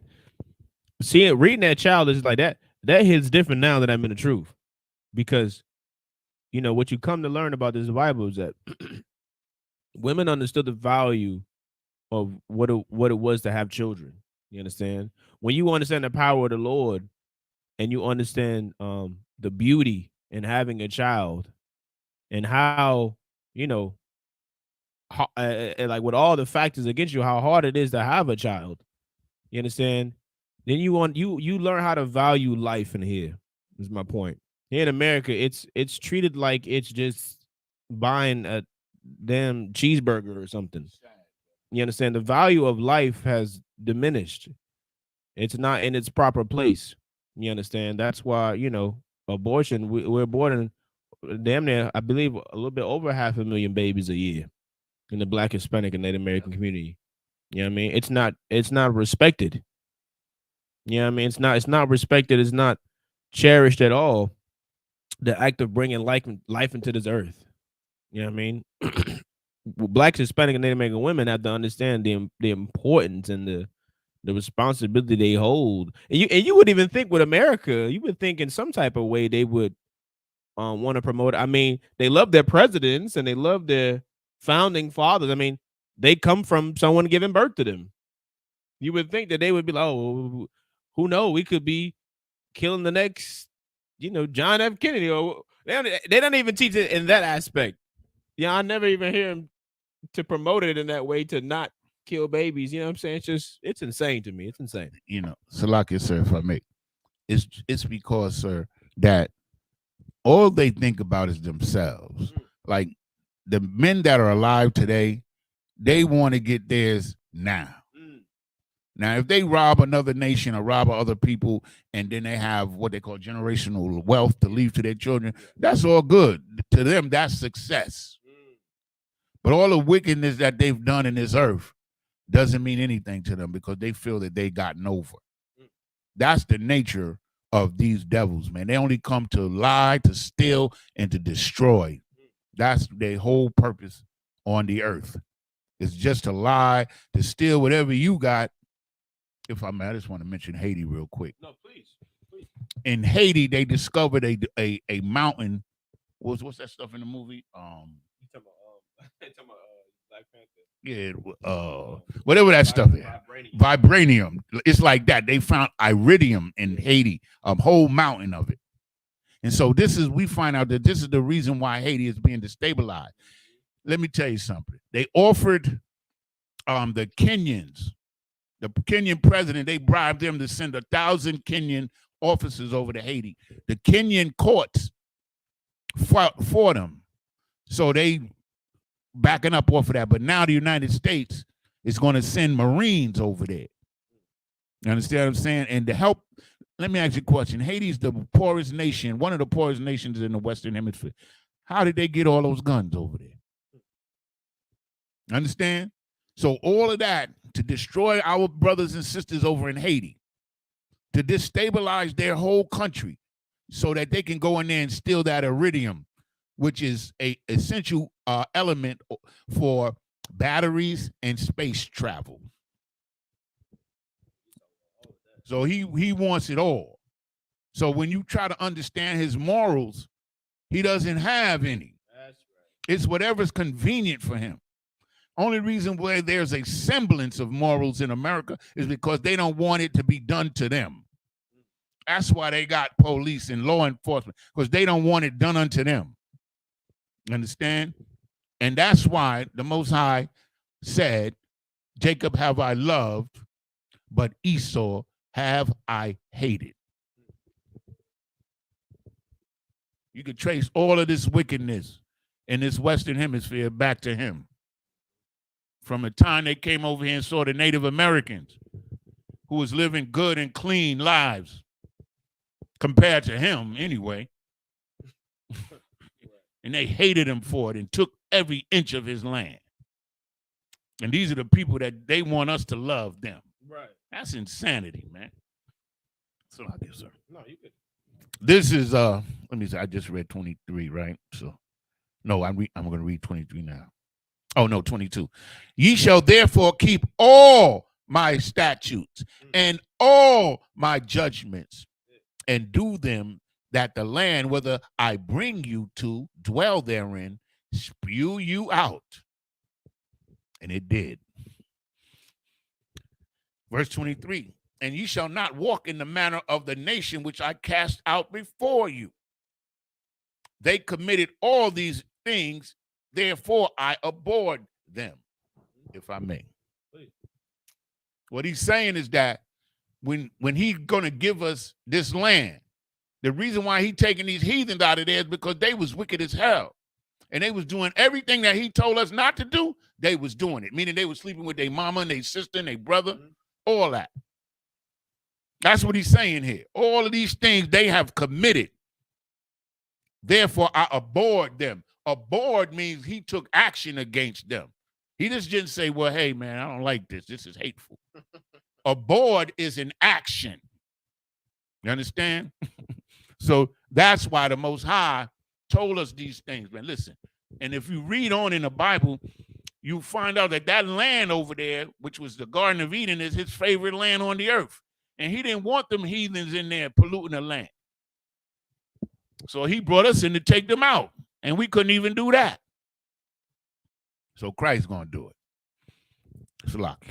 S3: that childless is like that hits different now that I'm in the truth, because what you come to learn about this Bible is that women understood the value of what it was to have children. You understand? When you understand the power of the Lord and you understand the beauty in having a child and how, like with all the factors against you, how hard it is to have a child. You understand? Then you learn how to value life in here, is my point. Here in America, it's treated like it's just buying a damn cheeseburger or something. You understand? The value of life has diminished. It's not in its proper place. You understand? That's why, abortion, we're aborting damn near, I believe, a little bit over 500,000 babies a year in the Black, Hispanic, and Native American community. You know what I mean? It's not respected. You know what I mean? It's not respected. It's not cherished at all. the act of bringing life into this earth. You know what I mean? Blacks, Hispanic, and Native American women have to understand the importance and the responsibility they hold. And you would even think with America, you would think in some type of way they would want to promote it. I mean, they love their presidents and they love their founding fathers. I mean, they come from someone giving birth to them. You would think that they would be like, oh, who knows? We could be killing the next, John F. Kennedy. Or they don't even teach it in that aspect. Yeah, I never even hear him to promote it in that way, to not kill babies. You know what I'm saying? It's insane to me. It's insane.
S4: Salakia, sir, if I may. It's because, sir, that all they think about is themselves. Like the men that are alive today, they want to get theirs now. Now, if they rob another nation or rob other people, and then they have what they call generational wealth to leave to their children, that's all good. To them, that's success. But all the wickedness that they've done in this earth doesn't mean anything to them because they feel that they gotten over. That's the nature of these devils, man. They only come to lie, to steal, and to destroy. That's their whole purpose on the earth. It's just to lie, to steal whatever you got. If I may, I just want to mention Haiti real quick.
S3: No, please.
S4: In Haiti, they discovered a mountain. What's that stuff in the movie?
S3: Black Panther.
S4: Yeah, whatever that stuff is. Vibranium. It's like that. They found iridium in Haiti, a whole mountain of it. And so we find out that this is the reason why Haiti is being destabilized. Let me tell you something. They offered the Kenyans, the Kenyan president, they bribed them to send 1,000 Kenyan officers over to Haiti. The Kenyan courts fought for them. So they backing up off of that. But now the United States is going to send Marines over there. You understand what I'm saying? And to help, let me ask you a question. Haiti's the poorest nation, one of the poorest nations in the Western Hemisphere. How did they get all those guns over there? Understand? So all of that to destroy our brothers and sisters over in Haiti, to destabilize their whole country so that they can go in there and steal that iridium, which is a essential element for batteries and space travel. So he wants it all. So when you try to understand his morals, he doesn't have any. That's right. It's whatever's convenient for him. Only reason why there's a semblance of morals in America is because they don't want it to be done to them. That's why they got police and law enforcement, because they don't want it done unto them. Understand? And that's why the Most High said, Jacob have I loved, but Esau have I hated. You could trace all of this wickedness in this Western Hemisphere back to him. From the time they came over here and saw the Native Americans who was living good and clean lives compared to him anyway. And they hated him for it and took every inch of his land. And these are the people that they want us to love them. Right. That's insanity, man. So I guess, sir. No, you could. This is let me see, I just read 23, right? So no, I'm going to read 23 now. Oh, no, 22. Ye shall therefore keep all my statutes and all my judgments and do them, that the land whither I bring you to dwell therein spew you out. And it did. Verse 23. And ye shall not walk in the manner of the nation which I cast out before you. They committed all these things, therefore I abhorred them, if I may. What he's saying is that when he's going to give us this land, the reason why he's taking these heathens out of there is because they was wicked as hell. And they was doing everything that he told us not to do, they was doing it. Meaning they was sleeping with their mama and their sister and their brother, all that. That's what he's saying here. All of these things they have committed. Therefore, I abhorred them. Abhorred means he took action against them. He just didn't say, well, hey, man, I don't like this. This is hateful. Abhorred is an action. You understand? So That's why the Most High told us these things, man. Listen, and if you read on in the Bible, you find out that that land over there, which was the Garden of Eden, is his favorite land on the earth. And he didn't want them heathens in there polluting the land. So he brought us in to take them out. And we couldn't even do that. So Christ's going to do it. It's a lot.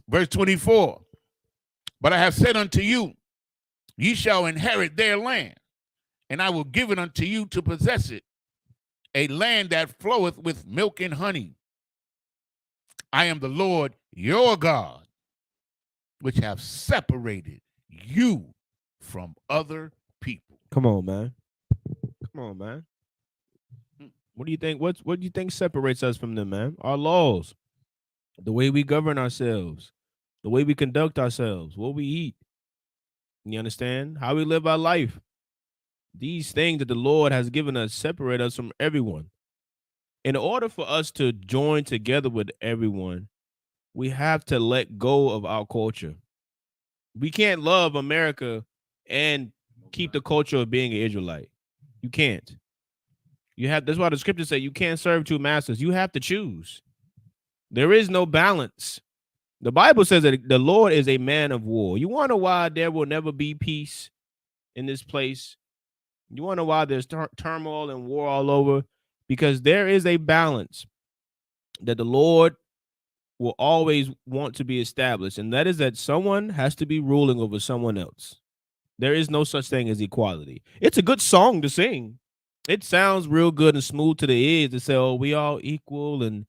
S4: Verse 24. But I have said unto you, ye shall inherit their land, and I will give it unto you to possess it, a land that floweth with milk and honey. I am the Lord your God, which have separated you from other people.
S3: Come on, man. Come on, man. What do you think? What do you think separates us from them, man? Our laws, the way we govern ourselves, the way we conduct ourselves, what we eat. You understand? How we live our life. These things that the Lord has given us separate us from everyone. In order for us to join together with everyone, we have to let go of our culture. We can't love America and keep the culture of being an Israelite. You can't. That's why the scriptures say you can't serve two masters. You have to choose. There is no balance. The Bible says that the Lord is a man of war. You wonder why there will never be peace in this place? You wonder why there's turmoil and war all over? Because there is a balance that the Lord will always want to be established, and that is that someone has to be ruling over someone else. There is no such thing as equality. It's a good song to sing. It sounds real good and smooth to the ears to say, oh, we all equal and,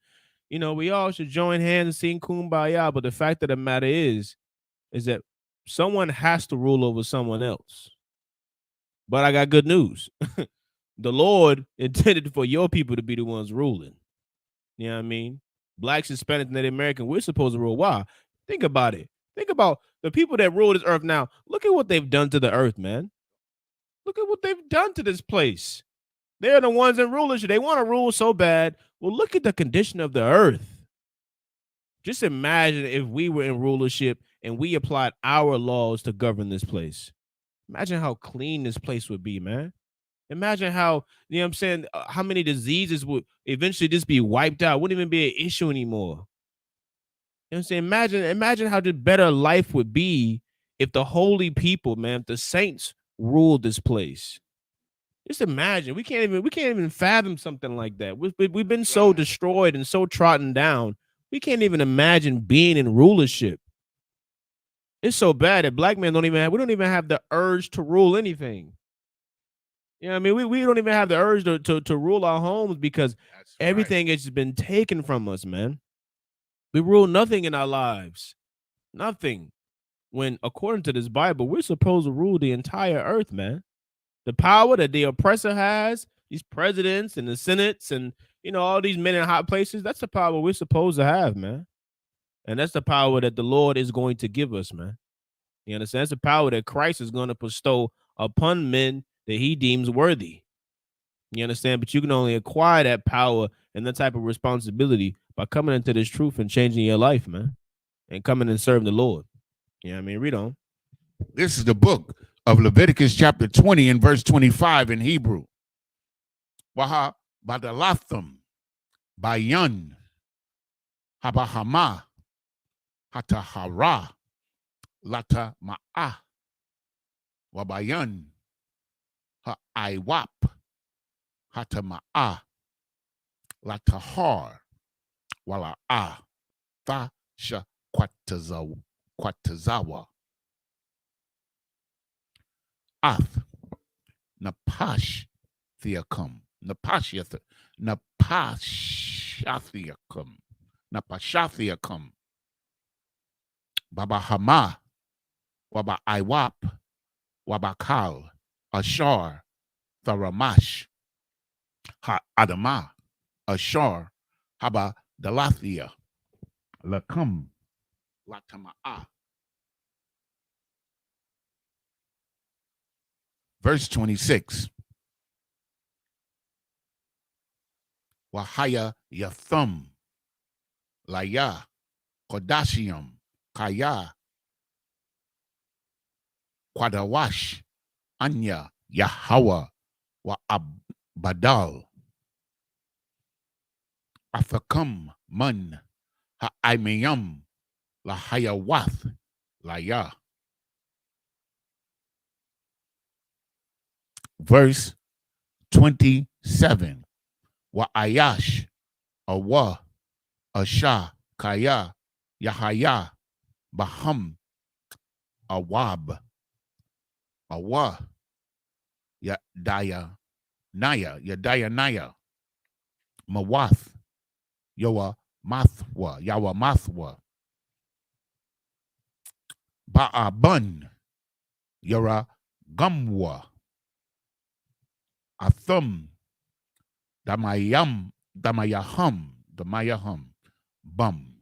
S3: we all should join hands and sing Kumbaya. But the fact of the matter is that someone has to rule over someone else. But I got good news. The Lord intended for your people to be the ones ruling. You know what I mean? Blacks, Hispanics, and Native American, we're supposed to rule. Why? Think about it. Think about the people that rule this earth now. Look at what they've done to the earth, man. Look at what they've done to this place. They're the ones in rulership. They want to rule so bad. Well, look at the condition of the earth. Just imagine if we were in rulership and we applied our laws to govern this place. Imagine how clean this place would be, man. Imagine how, you know what I'm saying, how many diseases would eventually just be wiped out. Wouldn't even be an issue anymore. You know what I'm saying? Imagine how the better life would be if the holy people, man, if the saints ruled this place. Just imagine. We can't even fathom something like that. We've been so destroyed and so trodden down. We can't even imagine being in rulership. It's so bad that black men don't even have the urge to rule anything. You know what I mean? We don't even have the urge to rule our homes because everything has been taken from us, man. We rule nothing in our lives. Nothing. When, according to this Bible, we're supposed to rule the entire earth, man. The power that the oppressor has, these presidents and the senates and, all these men in hot places, that's the power we're supposed to have, man. And that's the power that the Lord is going to give us, man. You understand? That's the power that Christ is going to bestow upon men that he deems worthy. You understand? But you can only acquire that power and that type of responsibility by coming into this truth and changing your life, man. And coming and serving the Lord. You know what I mean? Read on.
S4: This is the book of Leviticus chapter 20 and verse 25 in Hebrew. Waha badalatham bayan habahama hatahara lata ma'ah wabayan ha'aiwap hatama'ah latahar wala'ah thasha kwatazawa ath napash theakum napashathiakum babahama waba iwap wabakal ashar tharamash ha adama ashar haba dalathia lakum latama'a. Verse 26. Wahaya yathum laya kodashium kaya Quadawash, Anya, Yahweh, wa Abadal, Afakam, Man, Ha'imeyam, La Hayawath, La Ya. Verse 27. Wa Ayash, Awa, Asha, Kaya, Yahaya, Baham, Awab, Awa, Yadaya, Naya, Mawath, Yawa Mathwa, Ba'abun, Yara Gumwa, Athum, Damayahum, Bum.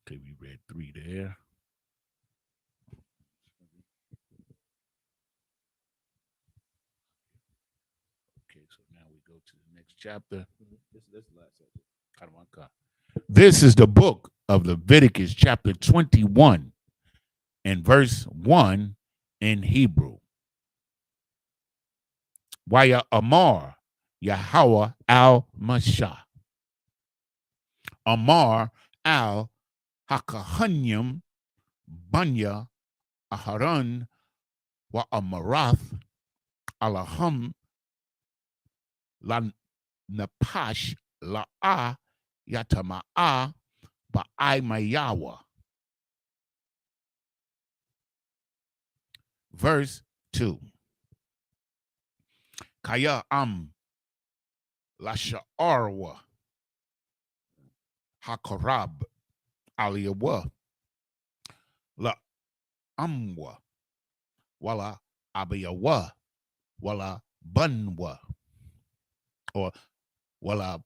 S4: Okay, we read 3 there. Okay, so now we go to the next chapter.
S3: This is the last chapter.
S4: This is the book of Leviticus, chapter 21, and verse 1 in Hebrew. Waya Amar Yahweh al Mashah. Amar al Hakahanyam Banya Aharon wa Amarath Alaham La Napash La'a Yatama'a Ba'ai Mayawa. Verse 2. Kaya Lasha'arwa Hakarab Aliyawa La Amwa Wala Abiyawa Wala Bunwa or Wala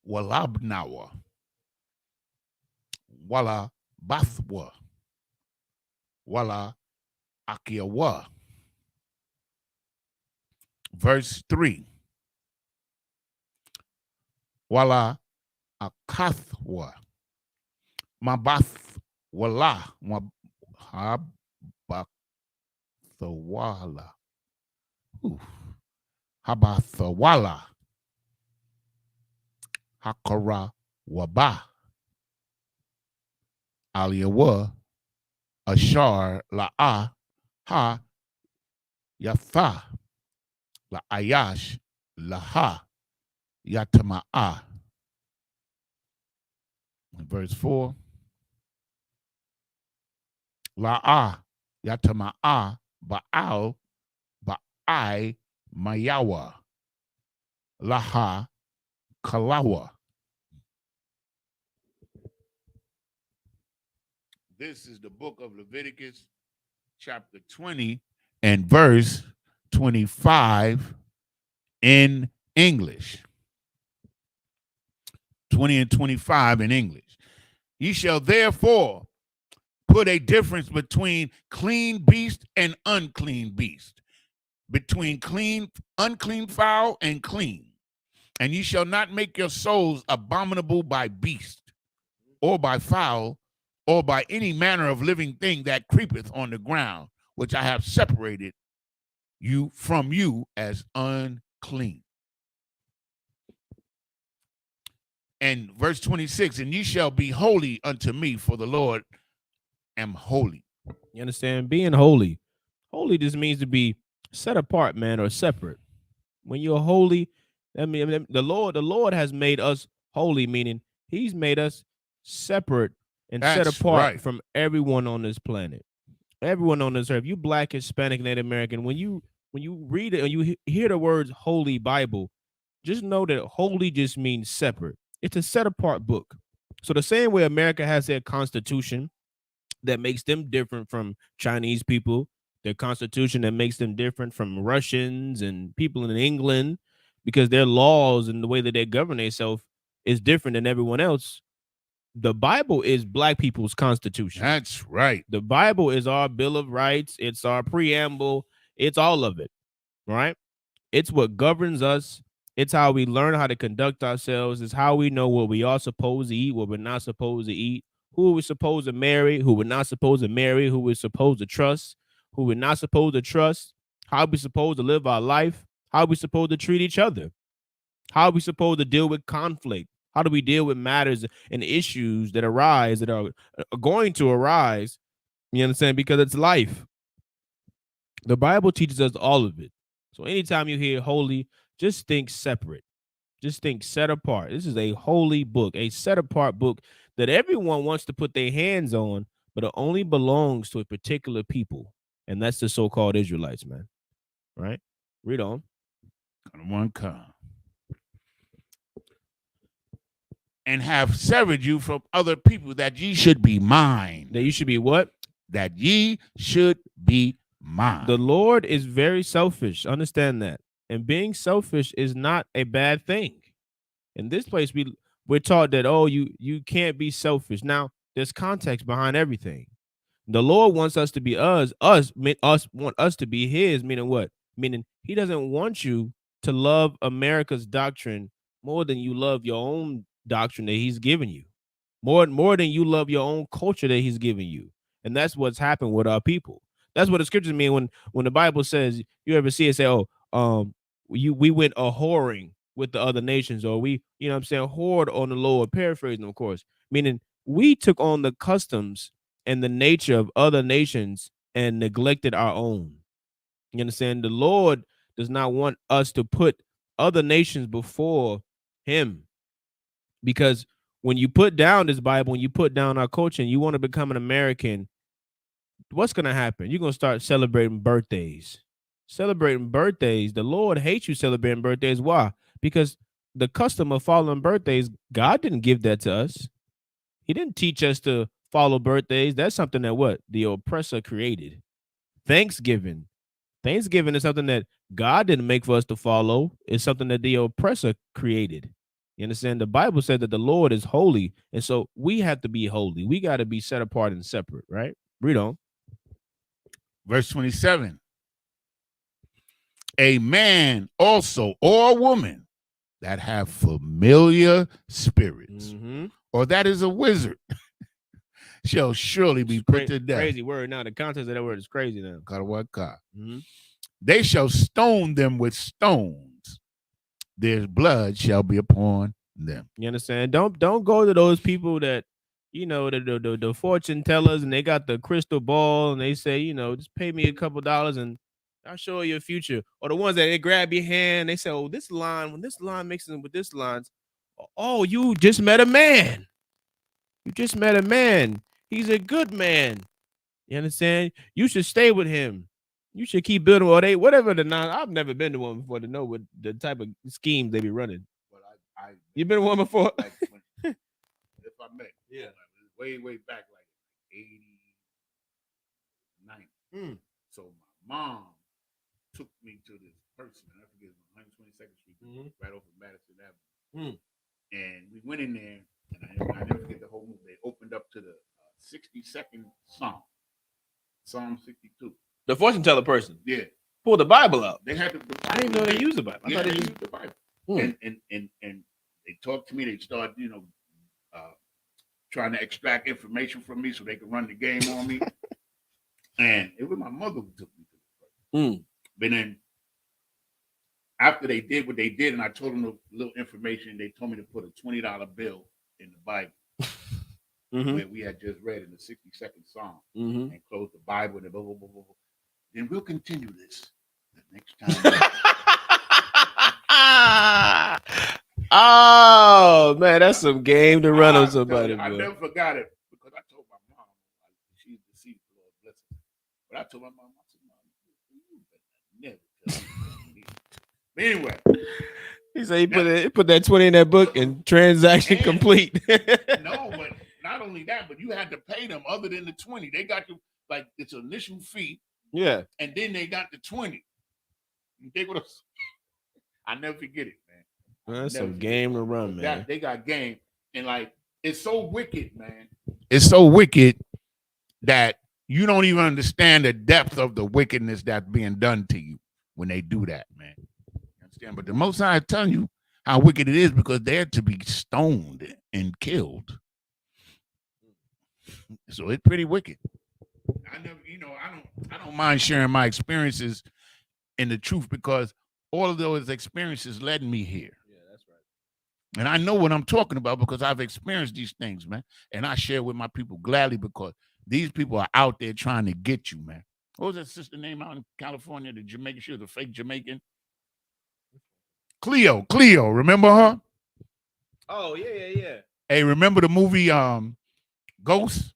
S4: Walabnawa Wala Bathwa Wala Akiawa. Verse 3. Wala Akathwa Mabath Wala Habathawala Habathawala Hakara Waba Aliyawa Ashar La'a Ha Yatha La Ayash Laha Yatama'a. Verse 4. La'a Yatama'a Ba'al Ba'ai Mayawa Laha Kalawa. This is the book of Leviticus, chapter 20 and verse 25 in English. 20 and 25 in English. Ye shall therefore put a difference between clean beast and unclean beast, between unclean fowl and clean. And ye shall not make your souls abominable by beast, or by fowl, or by any manner of living thing that creepeth on the ground, which I have separated you from you as unclean. And verse 26, and ye shall be holy unto me, for the Lord am holy.
S3: You understand? Being holy. Holy just means to be set apart, man, or separate. When you're holy, I mean, the Lord has made us holy, meaning he's made us separate and set apart from everyone on this planet. Everyone on this earth. You Black, Hispanic, Native American, when you read it and you hear the words Holy Bible, just know that holy just means separate. It's a set apart book. So the same way America has their constitution that makes them different from Chinese people, their constitution that makes them different from Russians and people in England, because their laws and the way that they govern themselves is different than everyone else. The Bible is Black people's constitution.
S4: That's right.
S3: The Bible is our Bill of Rights. It's our preamble. It's all of it, right? It's what governs us. It's how we learn how to conduct ourselves. It's how we know what we are supposed to eat, what we're not supposed to eat, who we're supposed to marry, who we're not supposed to marry, who we're supposed to trust, who we're not supposed to trust, how we're supposed to live our life, how we're supposed to treat each other, how are we supposed to deal with conflict, how do we deal with matters and issues that arise, that are going to arise, you understand, because it's life. The Bible teaches us all of it. So anytime you hear holy, just think separate. Just think set apart. This is a holy book, a set apart book that everyone wants to put their hands on, but it only belongs to a particular people. And that's the so-called Israelites, man. Right? Read on.
S4: One come. And have severed you from other people, that ye should be mine.
S3: That you should be what?
S4: That ye should be mine.
S3: The Lord is very selfish. Understand that. And being selfish is not a bad thing. In this place, we're taught that, oh, you can't be selfish. Now, there's context behind everything. The Lord wants us to be us want us to be his, meaning what? Meaning he doesn't want you to love America's doctrine more than you love your own doctrine that he's given you. More than you love your own culture that he's given you. And that's what's happened with our people. That's what the scriptures mean when the Bible says, you ever see it say, we went a whoring with the other nations, or we, you know what I'm saying, whored on the Lord, paraphrasing, of course, meaning we took on the customs and the nature of other nations and neglected our own. You understand? The Lord does not want us to put other nations before him, because when you put down this Bible, when you put down our culture and you want to become an American, what's going to happen? You're going to start celebrating birthdays. Celebrating birthdays. The Lord hates you celebrating birthdays. Why? Because the custom of following birthdays, God didn't give that to us. He didn't teach us to follow birthdays. That's something that what? The oppressor created. Thanksgiving. Thanksgiving is something that God didn't make for us to follow. It's something that the oppressor created. You understand? The Bible said that the Lord is holy. And so we have to be holy. We got to be set apart and separate, right? Read on.
S4: Verse 27. A man also or a woman that have familiar spirits, or that is a wizard, shall surely be put to death.
S3: Crazy word. Now the context of that word is crazy now.
S4: They shall stone them with stones. Their blood shall be upon them.
S3: You understand? Don't go to those people that, you know, the fortune tellers, and they got the crystal ball and they say, you know, just pay me a couple dollars and I'll show you a future. Or the ones that they grab your hand, they say, oh, this line, when this line mixes with this lines, oh, you just met a man. You just met a man. He's a good man. You understand? You should stay with him. You should keep building whatever the non. I've never been to one before to know what the type of schemes they be running.
S4: But I
S3: You've been to one before?
S4: Like if I met,
S3: yeah,
S4: way back, like 89. So my mom took me to this person, and I forget, 122nd Street, right off of Madison Avenue. And we went in there, and I never forget the whole movie. They opened up to the 62nd Psalm, Psalm 62.
S3: The fortune teller person.
S4: Yeah.
S3: Pull the Bible out.
S4: They had
S3: I didn't even know they used the Bible. I
S4: yeah,
S3: thought
S4: they used the Bible. And they talked to me. They started, you know, trying to extract information from me so they could run the game on me. And it was my mother who took me to the person. But then after they did what they did, and I told them a little information, they told me to put a $20 bill in the Bible. Where we had just read in the 62nd Psalm, and close the Bible and blah, blah, blah, blah. Then we'll continue this the next time.
S3: Oh man, that's some game to run on somebody.
S4: I never forgot it because I told my mom, she's deceived, Lord bless her. But I told my mom, I said, Mom, you never tell me. But anyway.
S3: He said he put that 20 in that book and transaction complete.
S4: No, but not only that, but you had to pay them other than the 20. They got you like it's an initial fee.
S3: Yeah.
S4: And then they got the 20. I never forget it, man.
S3: That's some game to run, man.
S4: They got game. And like it's so wicked, man. It's so wicked that you don't even understand the depth of the wickedness that's being done to you when they do that, man. But the Most High is telling you how wicked it is because they're to be stoned and killed. So it's pretty wicked. I never, I don't mind sharing my experiences in the truth because all of those experiences led me here.
S2: Yeah, that's right.
S4: And I know what I'm talking about because I've experienced these things, man. And I share with my people gladly because these people are out there trying to get you, man. What was that sister name out in California, the Jamaican? She was a fake Jamaican. Cleo, remember her?
S2: Oh, yeah.
S4: Hey, remember the movie Ghost?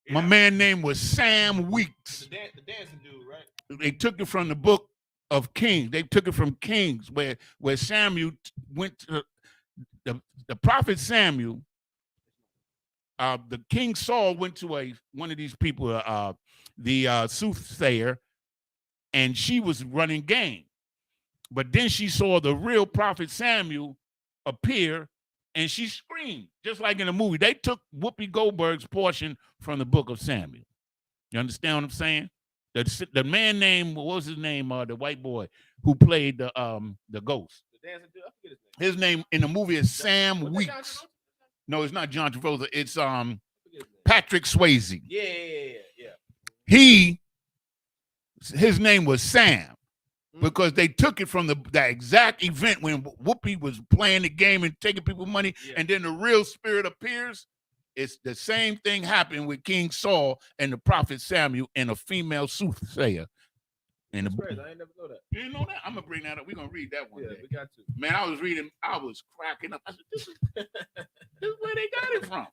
S3: Yeah.
S4: My man name was Sam Weeks.
S3: The dancing dude, right?
S4: They took it from the book of Kings. They took it from Kings, where Samuel went to the prophet Samuel. The King Saul went to one of these people, the soothsayer, and she was running game. But then she saw the real prophet Samuel appear, and she screamed, just like in the movie. They took Whoopi Goldberg's portion from the book of Samuel. You understand what I'm saying? The man named, what was his name? The white boy who played the ghost.
S3: The dancing dude, I forget
S4: His name in the movie is Sam
S3: Was that
S4: Weeks. No, it's not John Travolta. It's
S3: John Travolta?
S4: Patrick Swayze.
S3: Yeah.
S4: His name was Sam because they took it from that exact event when Whoopi was playing the game and taking people money, and then the real spirit appears. It's the same thing happened with King Saul and the prophet Samuel and a female soothsayer.
S3: That's crazy. I ain't never know that.
S4: You didn't know that? I'm gonna bring that up. We're gonna read that one.
S3: Yeah,
S4: day.
S3: we got to.
S4: Man, I was reading, I was cracking up. I said, this is where they got it from.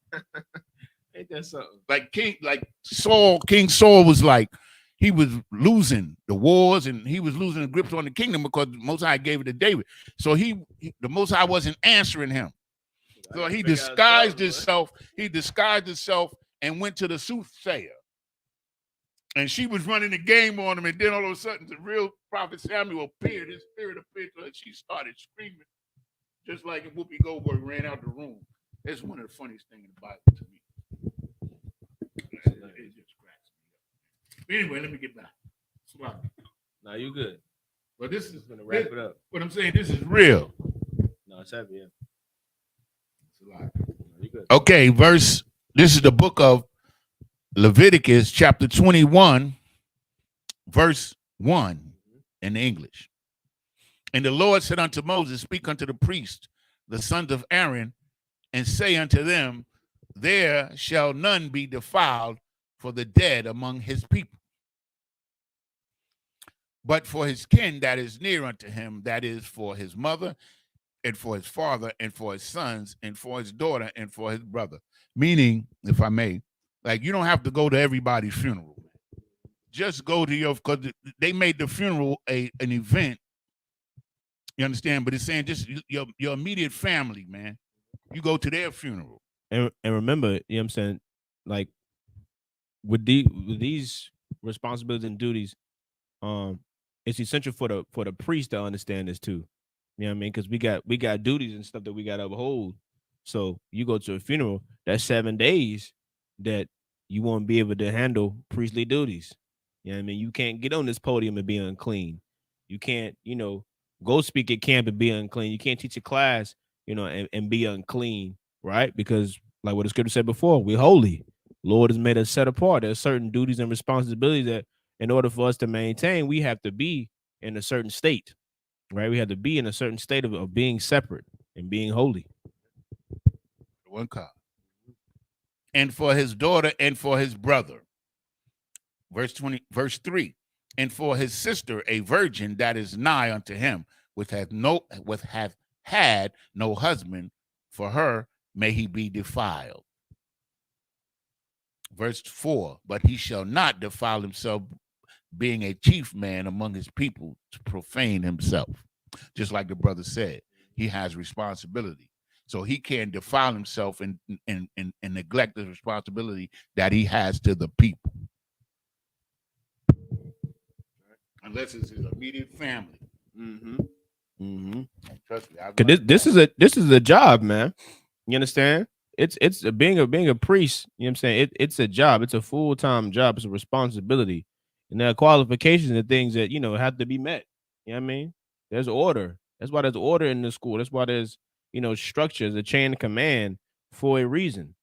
S3: Ain't that something?
S4: Like King Saul was like, he was losing the wars and he was losing the grips on the kingdom because the Most High gave it to David. So the Most High wasn't answering him. So he disguised himself. He disguised himself and went to the soothsayer. And she was running the game on him. And then all of a sudden, the real prophet Samuel appeared. His spirit appeared to her. She started screaming, just like Whoopi Goldberg ran out the room. That's one of the funniest things in the Bible to me. It just cracks me up. Anyway, let me get back.
S3: No, you good.
S4: But this is
S3: gonna wrap it up.
S4: What I'm saying, this is real.
S3: No, it's heavy. Yeah.
S4: It's a lot.
S3: No, you good.
S4: Okay, this is the book of Leviticus, chapter 21, verse 1 in English. And the Lord said unto Moses, speak unto the priests, the sons of Aaron, and say unto them, there shall none be defiled for the dead among his people, but for his kin that is near unto him, that is for his mother, and for his father, and for his sons, and for his daughter, and for his brother. Meaning, if I may, like, you don't have to go to everybody's funeral. Just go to because they made the funeral an event. You understand? But it's saying just your immediate family, man. You go to their funeral.
S3: And remember, you know what I'm saying? Like, with these responsibilities and duties, it's essential for the priest to understand this too. You know what I mean? Because we got duties and stuff that we got to uphold. So you go to a funeral, that's 7 days that you won't be able to handle priestly duties. You know what I mean? You can't get on this podium and be unclean. You can't, go speak at camp and be unclean. You can't teach a class, and be unclean, right? Because like what the scripture said before, we're holy. Lord has made us set apart. There's certain duties and responsibilities that in order for us to maintain, we have to be in a certain state, right? We have to be in a certain state of being separate and being holy.
S4: One call. And for his daughter and for his brother. Verse 3. And for his sister, a virgin that is nigh unto him, which hath had no husband, for her may he be defiled. Verse 4. But he shall not defile himself, being a chief man among his people, to profane himself. Just like the brother said, he has responsibility. So he can't defile himself and neglect the responsibility that he has to the people. Unless it's his immediate family. Trust me.
S3: Cause this is a job, man. You understand? It's being a priest. You know what I'm saying? It's a job. It's a full-time job. It's a responsibility, and there are qualifications and things that have to be met. You know what I mean? There's order. That's why there's order in the school. That's why there's structure, the chain of command for a reason.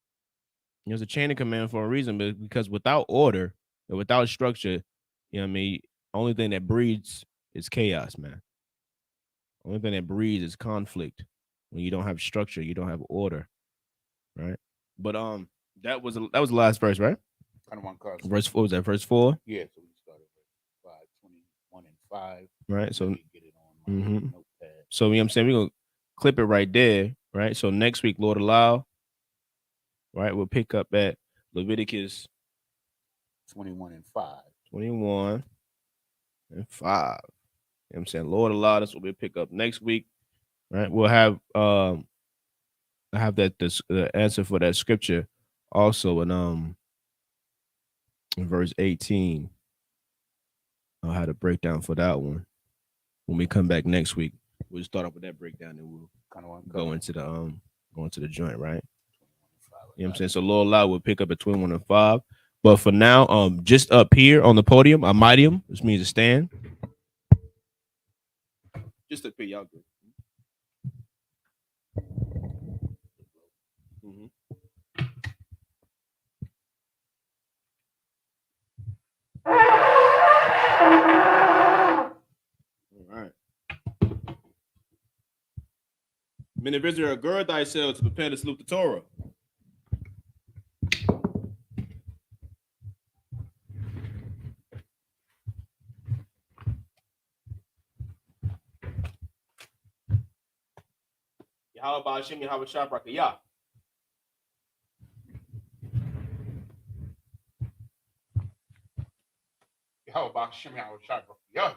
S3: There's a chain of command for a reason, but because without order and without structure, you know what I mean, only thing that breeds is chaos, man. Only thing that breeds is conflict. When you don't have structure, you don't have order, right? But that was the last verse, right?
S4: Kind of one card.
S3: Verse 4 was that verse 4,
S4: Yeah, so we started with 5, 21 and 5.
S3: right? So
S4: Let me get it on my
S3: Mhm.
S4: notepad.
S3: So you know what I'm saying, we're gonna clip it right there, right? So next week, Lord allow, right? We'll pick up at Leviticus
S4: 21 and 5.
S3: 21 and 5. You know what I'm saying? Lord allow, that's what we'll pick up next week. Right. We'll have I have that the answer for that scripture also in verse 18. I'll have a breakdown for that one. When we come back next week, we'll start off with that breakdown and we'll
S4: Kind of one
S3: go into the joint, right?
S4: 21 and 5.
S3: You know what I'm saying? So Lord allow, we'll pick up at 21 and 5. But for now, just up here on the podium, a midium, which means a stand. Just up here, y'all good. Mhm. All right. Men of Israel, gird thyself to prepare to salute the Torah. Yahweh Ba'ashem, Yahweh Shabrakayah.
S4: How about Shimmy? I was shot. Yeah.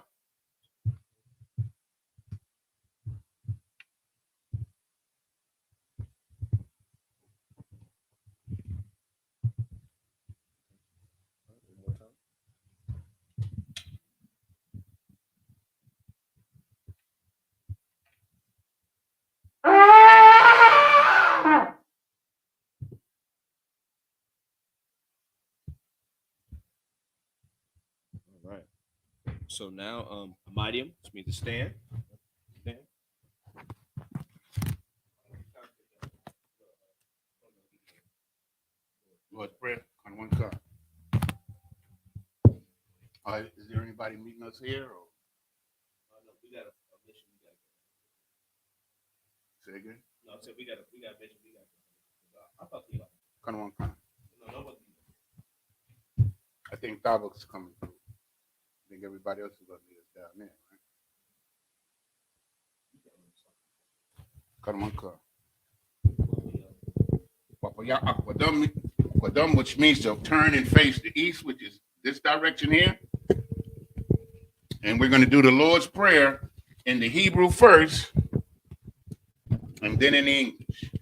S3: All right. So now, a midium, which means to stand. Stand.
S4: Lord's Prayer. Kind of one card. All right. Is there anybody meeting us here? Or
S3: We got a mission.
S4: say again?
S3: No, I said we got a mission. I thought you.
S4: Kind of one card.
S3: No.
S4: I think Starbucks is coming through. I think everybody else is going to be down there, right? Kind of one card. Aquadum, which means to turn and face the east, which is this direction here. And we're going to do the Lord's Prayer in the Hebrew first, and then in the English.